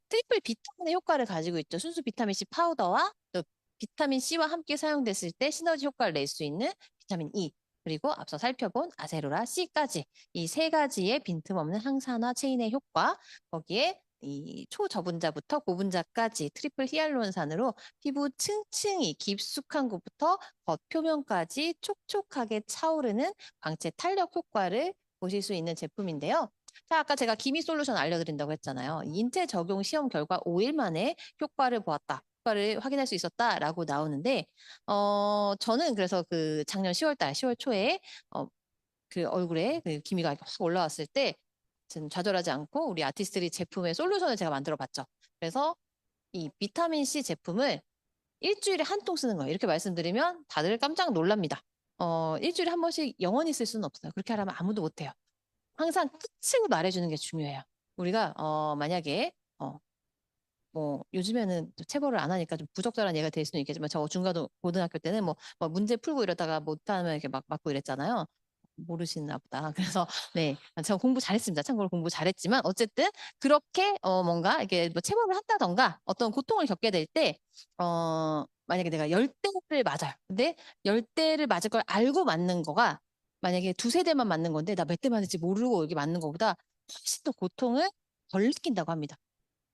S1: 트리플 비타민의 효과를 가지고 있죠. 순수 비타민 C 파우더와 또 비타민 C와 함께 사용됐을 때 시너지 효과를 낼 수 있는 비타민 E, 그리고 앞서 살펴본 아세로라 C까지 이 세 가지의 빈틈없는 항산화 체인의 효과, 거기에 이 초저분자부터 고분자까지 트리플 히알루론산으로 피부 층층이 깊숙한 곳부터 겉표면까지 촉촉하게 차오르는 광채 탄력 효과를 보실 수 있는 제품인데요. 자, 아까 제가 기미 솔루션 알려드린다고 했잖아요. 인체 적용 시험 결과 5일 만에 효과를 보았다. 효과를 확인할 수 있었다라고 나오는데, 저는 그래서 그 작년 10월 달, 10월 초에, 그 얼굴에 그 기미가 이렇게 확 올라왔을 때, 저는 좌절하지 않고 우리 아티스트리 제품의 솔루션을 제가 만들어 봤죠. 그래서 이 비타민 C 제품을 일주일에 한 통 쓰는 거예요. 이렇게 말씀드리면 다들 깜짝 놀랍니다. 일주일에 한 번씩 영원히 쓸 수는 없어요. 그렇게 하려면 아무도 못해요. 항상 끝을 말해주는 게 중요해요. 우리가 만약에 뭐 요즘에는 또 체벌을 안 하니까 좀 부적절한 예가 될 수는 있겠지만 저 고등학교 때는 뭐 문제 풀고 이러다가 못하면 이렇게 막 맞고 이랬잖아요. 모르시나 보다. 그래서 네, 제가 공부 잘했습니다. 참고로 공부 잘했지만 어쨌든 그렇게 뭔가 이렇게 뭐 체벌을 한다던가 어떤 고통을 겪게 될 때 만약에 내가 열대를 맞아요. 근데 열대를 맞을 걸 알고 맞는 거가 만약에 두세 대만 맞는 건데 나 몇 대 맞을지 모르고 이렇게 맞는 거보다 훨씬 더 고통을 덜 느낀다고 합니다.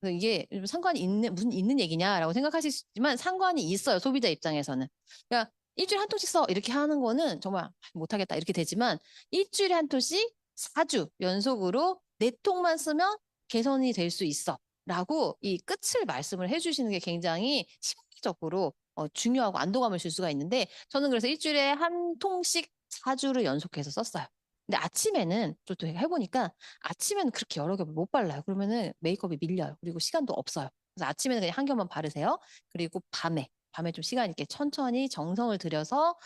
S1: 그래서 이게 상관이 무슨 있는 얘기냐라고 생각하실 수 있지만 상관이 있어요. 소비자 입장에서는. 그러니까 일주일에 한 통씩 써 이렇게 하는 거는 정말 못하겠다 이렇게 되지만 일주일에 한 통씩 4주 연속으로 4통만 쓰면 개선이 될 수 있어. 라고 이 끝을 말씀을 해주시는 게 굉장히 심리적으로 중요하고 안도감을 줄 수가 있는데 저는 그래서 일주일에 한 통씩 4주를 연속해서 썼어요. 근데 아침에는 또 해보니까 아침에는 그렇게 여러 겹을 못 발라요. 그러면은 메이크업이 밀려요. 그리고 시간도 없어요. 그래서 아침에는 그냥 한 겹만 바르세요. 그리고 밤에 좀 시간 있게 천천히 정성을 들여서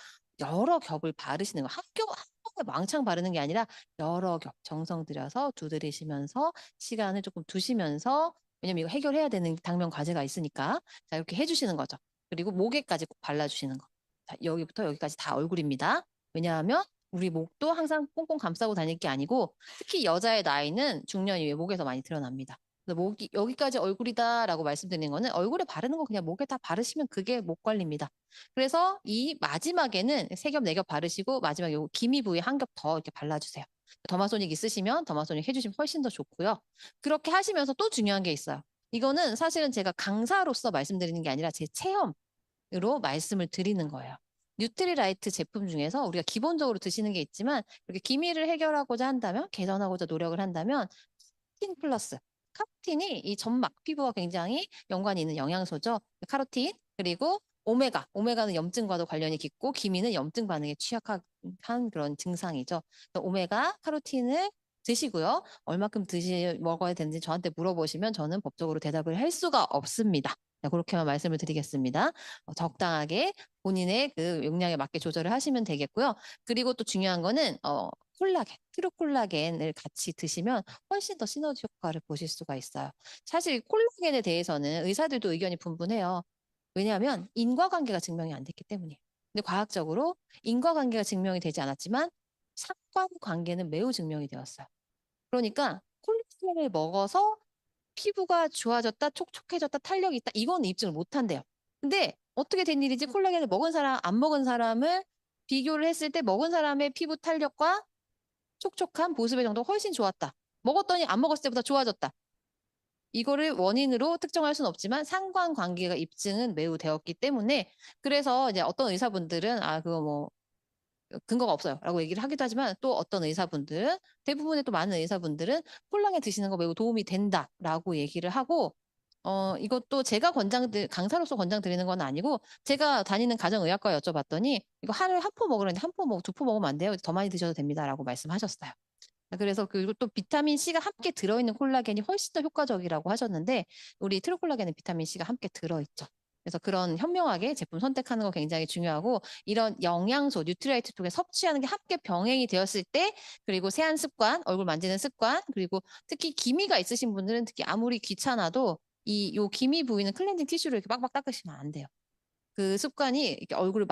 S1: 여러 겹을 바르시는 거. 한 번에 왕창 바르는 게 아니라 여러 겹 정성 들여서 두드리시면서 시간을 조금 두시면서 왜냐면 이거 해결해야 되는 당면 과제가 있으니까 자 이렇게 해주시는 거죠. 그리고 목에까지 꼭 발라주시는 거. 자, 여기부터 여기까지 다 얼굴입니다. 왜냐하면 우리 목도 항상 꽁꽁 감싸고 다닐 게 아니고 특히 여자의 나이는 중년 이후에 목에서 많이 드러납니다. 그래서 목이 여기까지 얼굴이다라고 말씀드리는 거는 얼굴에 바르는 거 그냥 목에 다 바르시면 그게 목 관리입니다. 그래서 이 마지막에는 세 겹, 네 겹 바르시고 마지막에 요 기미 부위 한 겹 더 이렇게 발라주세요. 더마소닉 있으시면 더마소닉 해주시면 훨씬 더 좋고요. 그렇게 하시면서 또 중요한 게 있어요. 이거는 사실은 제가 강사로서 말씀드리는 게 아니라 제 체험으로 말씀을 드리는 거예요. 뉴트리라이트 제품 중에서 우리가 기본적으로 드시는 게 있지만 이렇게 기미를 해결하고자 한다면 개선하고자 노력을 한다면 카로틴 플러스 카로틴이 이 점막 피부와 굉장히 연관이 있는 영양소죠. 카로틴 그리고 오메가는 염증과도 관련이 깊고 기미는 염증 반응에 취약한 그런 증상이죠. 오메가 카로틴을 드시고요. 얼마큼 먹어야 되는지 저한테 물어보시면 저는 법적으로 대답을 할 수가 없습니다. 네, 그렇게만 말씀을 드리겠습니다. 적당하게 본인의 그 용량에 맞게 조절을 하시면 되겠고요. 그리고 또 중요한 거는 트루콜라겐을 같이 드시면 훨씬 더 시너지 효과를 보실 수가 있어요. 사실 콜라겐에 대해서는 의사들도 의견이 분분해요. 왜냐하면 인과관계가 증명이 안 됐기 때문이에요. 근데 과학적으로 인과관계가 증명이 되지 않았지만 상관관계는 매우 증명이 되었어요. 그러니까 콜라겐을 먹어서 피부가 좋아졌다, 촉촉해졌다, 탄력이 있다. 이건 입증을 못 한대요. 근데 어떻게 된 일이지? 콜라겐을 먹은 사람, 안 먹은 사람을 비교를 했을 때 먹은 사람의 피부 탄력과 촉촉한 보습의 정도가 훨씬 좋았다. 먹었더니 안 먹었을 때보다 좋아졌다. 이거를 원인으로 특정할 수는 없지만 상관관계가 입증은 매우 되었기 때문에 그래서 이제 어떤 의사분들은 그거 뭐 근거가 없어요. 라고 얘기를 하기도 하지만 또 어떤 의사분들은 대부분의 또 많은 의사분들은 콜라겐 드시는 거 매우 도움이 된다라고 얘기를 하고 이것도 제가 강사로서 권장드리는 건 아니고 제가 다니는 가정의학과 여쭤봤더니 이거 하루에 한 포 먹으라는데 한 포 먹고 두 포 먹으면 안 돼요. 더 많이 드셔도 됩니다라고 말씀하셨어요. 그래서 그리고 또 비타민 C가 함께 들어있는 콜라겐이 훨씬 더 효과적이라고 하셨는데 우리 트루콜라겐은 비타민 C가 함께 들어있죠. 그래서 그런 현명하게 제품 선택하는 거 굉장히 중요하고 이런 영양소, 뉴트리아이트 쪽에 섭취하는 게 함께 병행이 되었을 때 그리고 세안 습관, 얼굴 만지는 습관 그리고 특히 기미가 있으신 분들은 특히 아무리 귀찮아도 요 기미 부위는 클렌징 티슈로 이렇게 빡빡 닦으시면 안 돼요. 그 습관이 이렇게 얼굴을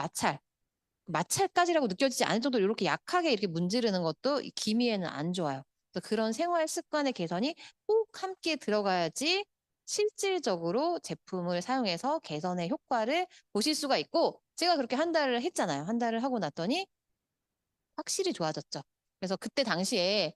S1: 마찰까지라고 느껴지지 않을 정도로 이렇게 약하게 이렇게 문지르는 것도 기미에는 안 좋아요. 그래서 그런 생활 습관의 개선이 꼭 함께 들어가야지 실질적으로 제품을 사용해서 개선의 효과를 보실 수가 있고 제가 그렇게 한 달을 했잖아요. 한 달을 하고 났더니 확실히 좋아졌죠. 그래서 그때 당시에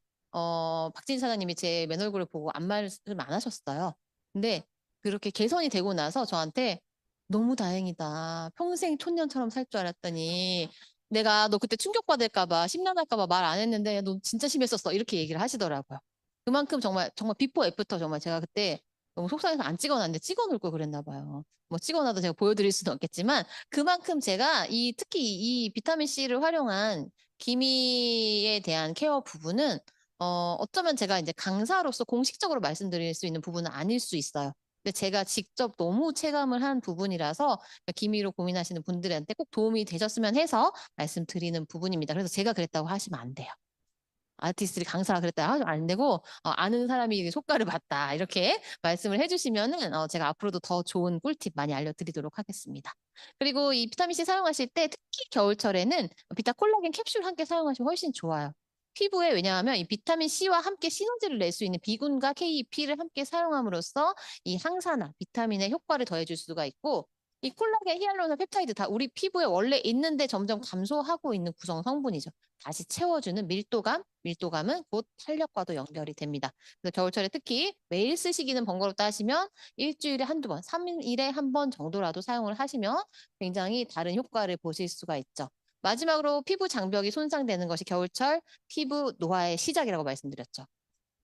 S1: 박진 사장님이 제 맨 얼굴을 보고 아무 말씀 안 하셨어요. 근데 그렇게 개선이 되고 나서 저한테 너무 다행이다. 평생 촌년처럼 살 줄 알았더니 내가 너 그때 충격받을까 봐 심란할까 봐 말 안 했는데 너 진짜 심했었어. 이렇게 얘기를 하시더라고요. 그만큼 정말 정말 비포 애프터 정말 제가 그때 너무 속상해서 안 찍어놨는데 찍어놓을 걸 그랬나 봐요. 뭐 찍어놔도 제가 보여드릴 수는 없겠지만 그만큼 제가 특히 이 비타민 C를 활용한 기미에 대한 케어 부분은 어쩌면 제가 이제 강사로서 공식적으로 말씀드릴 수 있는 부분은 아닐 수 있어요. 근데 제가 직접 너무 체감을 한 부분이라서 기미로 고민하시는 분들한테 꼭 도움이 되셨으면 해서 말씀드리는 부분입니다. 그래서 제가 그랬다고 하시면 안 돼요. 아티스트들이 강사가 그랬다 하면 안 되고 아는 사람이 효과를 봤다 이렇게 말씀을 해주시면은 제가 앞으로도 더 좋은 꿀팁 많이 알려드리도록 하겠습니다. 그리고 이 비타민C 사용하실 때 특히 겨울철에는 비타콜라겐 캡슐 함께 사용하시면 훨씬 좋아요. 피부에 왜냐하면 이 비타민C와 함께 시너지를 낼 수 있는 B군과 KEP를 함께 사용함으로써 이 항산화, 비타민의 효과를 더해줄 수가 있고 이 콜라겐, 히알루론산, 펩타이드 다 우리 피부에 원래 있는데 점점 감소하고 있는 구성 성분이죠. 다시 채워주는 밀도감은 곧 탄력과도 연결이 됩니다. 그래서 겨울철에 특히 매일 쓰시기는 번거롭다 하시면 일주일에 한두 번, 3일에 한 번 정도라도 사용을 하시면 굉장히 다른 효과를 보실 수가 있죠. 마지막으로 피부 장벽이 손상되는 것이 겨울철 피부 노화의 시작이라고 말씀드렸죠.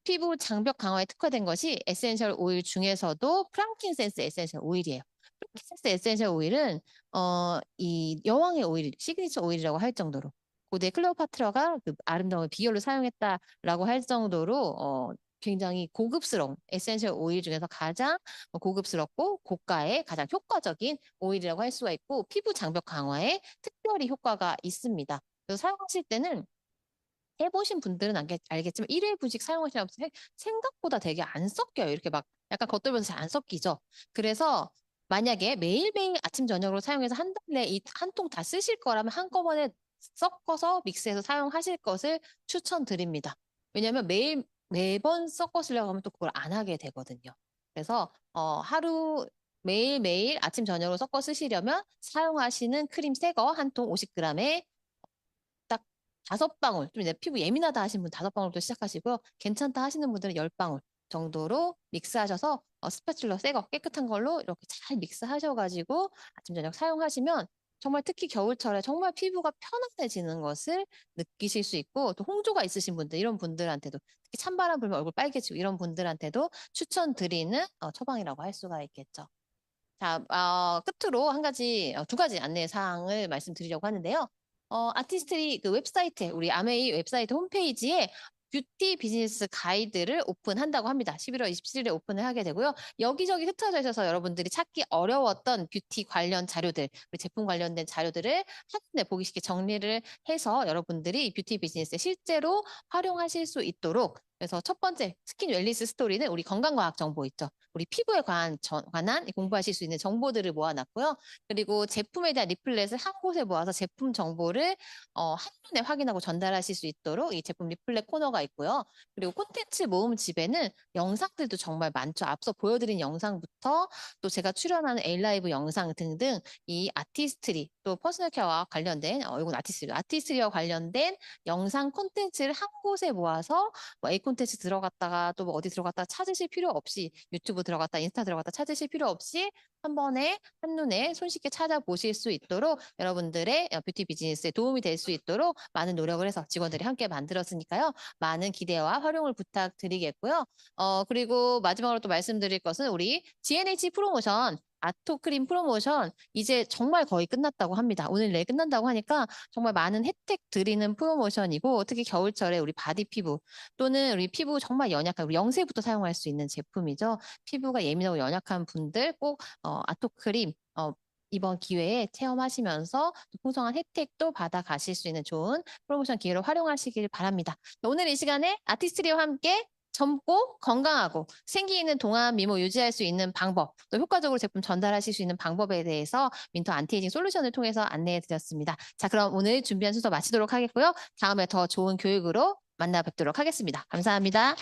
S1: 피부 장벽 강화에 특화된 것이 에센셜 오일 중에서도 프랑킨센스 에센셜 오일이에요. 프랑킨센스 에센셜 오일은 이 여왕의 오일, 시그니처 오일이라고 할 정도로 고대 클레오파트라가 그 아름다운 비결로 사용했다라고 할 정도로 굉장히 고급스러운 에센셜 오일 중에서 가장 고급스럽고 고가의 가장 효과적인 오일이라고 할 수가 있고 피부 장벽 강화에 특별히 효과가 있습니다. 그래서 사용하실 때는 해보신 분들은 알겠지만 1회 분씩 사용하시면 생각보다 되게 안 섞여요. 이렇게 막 약간 겉돌면서 잘 안 섞이죠. 그래서 만약에 매일매일 아침 저녁으로 사용해서 한 달에 이 한 통 다 쓰실 거라면 한꺼번에 섞어서 믹스해서 사용하실 것을 추천드립니다. 왜냐하면 매번 섞어 쓰려고 하면 또 그걸 안 하게 되거든요. 그래서 하루 매일매일 아침 저녁으로 섞어 쓰시려면 사용하시는 크림 새 거 한 통 50g에 딱 5방울, 좀 이제 피부 예민하다 하신 분 5방울부터 시작하시고요. 괜찮다 하시는 분들은 10방울 정도로 믹스하셔서 스파츌러 새 거 깨끗한 걸로 이렇게 잘 믹스하셔가지고 아침 저녁 사용하시면 정말 특히 겨울철에 정말 피부가 편안해지는 것을 느끼실 수 있고 또 홍조가 있으신 분들 이런 분들한테도 특히 찬바람 불면 얼굴 빨개지고 이런 분들한테도 추천드리는 처방이라고 할 수가 있겠죠. 자, 끝으로 두 가지 안내 사항을 말씀드리려고 하는데요. 아티스트리 그 웹사이트에, 우리 아메이 웹사이트 홈페이지에 뷰티 비즈니스 가이드를 오픈한다고 합니다. 11월 27일에 오픈을 하게 되고요. 여기저기 흩어져 있어서 여러분들이 찾기 어려웠던 뷰티 관련 자료들, 우리 제품 관련된 자료들을 한눈에 보기 쉽게 정리를 해서 여러분들이 뷰티 비즈니스에 실제로 활용하실 수 있도록 그래서 첫 번째 스킨 웰니스 스토리는 우리 건강과학 정보 있죠. 우리 피부에 관한 공부하실 수 있는 정보들을 모아놨고요. 그리고 제품에 대한 리플렛을 한 곳에 모아서 제품 정보를 한눈에 확인하고 전달하실 수 있도록 이 제품 리플렛 코너가 있고요. 그리고 콘텐츠 모음집에는 영상들도 정말 많죠. 앞서 보여드린 영상부터 또 제가 출연하는 A라이브 영상 등등 이 아티스트리 또 퍼스널 케어와 관련된 이건 아티스트리와 관련된 영상 콘텐츠를 한 곳에 모아서 뭐 A 콘텐츠 들어갔다가 또 뭐 어디 들어갔다가 찾으실 필요 없이 유튜브 들어갔다 인스타 들어갔다 찾으실 필요 없이 한 번에 한눈에 손쉽게 찾아보실 수 있도록 여러분들의 뷰티 비즈니스에 도움이 될 수 있도록 많은 노력을 해서 직원들이 함께 만들었으니까요. 많은 기대와 활용을 부탁드리겠고요. 그리고 마지막으로 또 말씀드릴 것은 우리 GNH 프로모션 아토크림 프로모션 이제 정말 거의 끝났다고 합니다. 오늘 내일 끝난다고 하니까 정말 많은 혜택 드리는 프로모션이고 특히 겨울철에 우리 바디 피부 또는 우리 피부 정말 연약한 우리 영세부터 사용할 수 있는 제품이죠. 피부가 예민하고 연약한 분들 꼭 아토크림 이번 기회에 체험하시면서 또 풍성한 혜택도 받아가실 수 있는 좋은 프로모션 기회를 활용하시길 바랍니다. 오늘 이 시간에 아티스트리와 함께 젊고 건강하고 생기 있는 동안 미모 유지할 수 있는 방법, 또 효과적으로 제품 전달하실 수 있는 방법에 대해서 민터 안티에이징 솔루션을 통해서 안내해 드렸습니다. 자, 그럼 오늘 준비한 순서 마치도록 하겠고요. 다음에 더 좋은 교육으로 만나 뵙도록 하겠습니다. 감사합니다.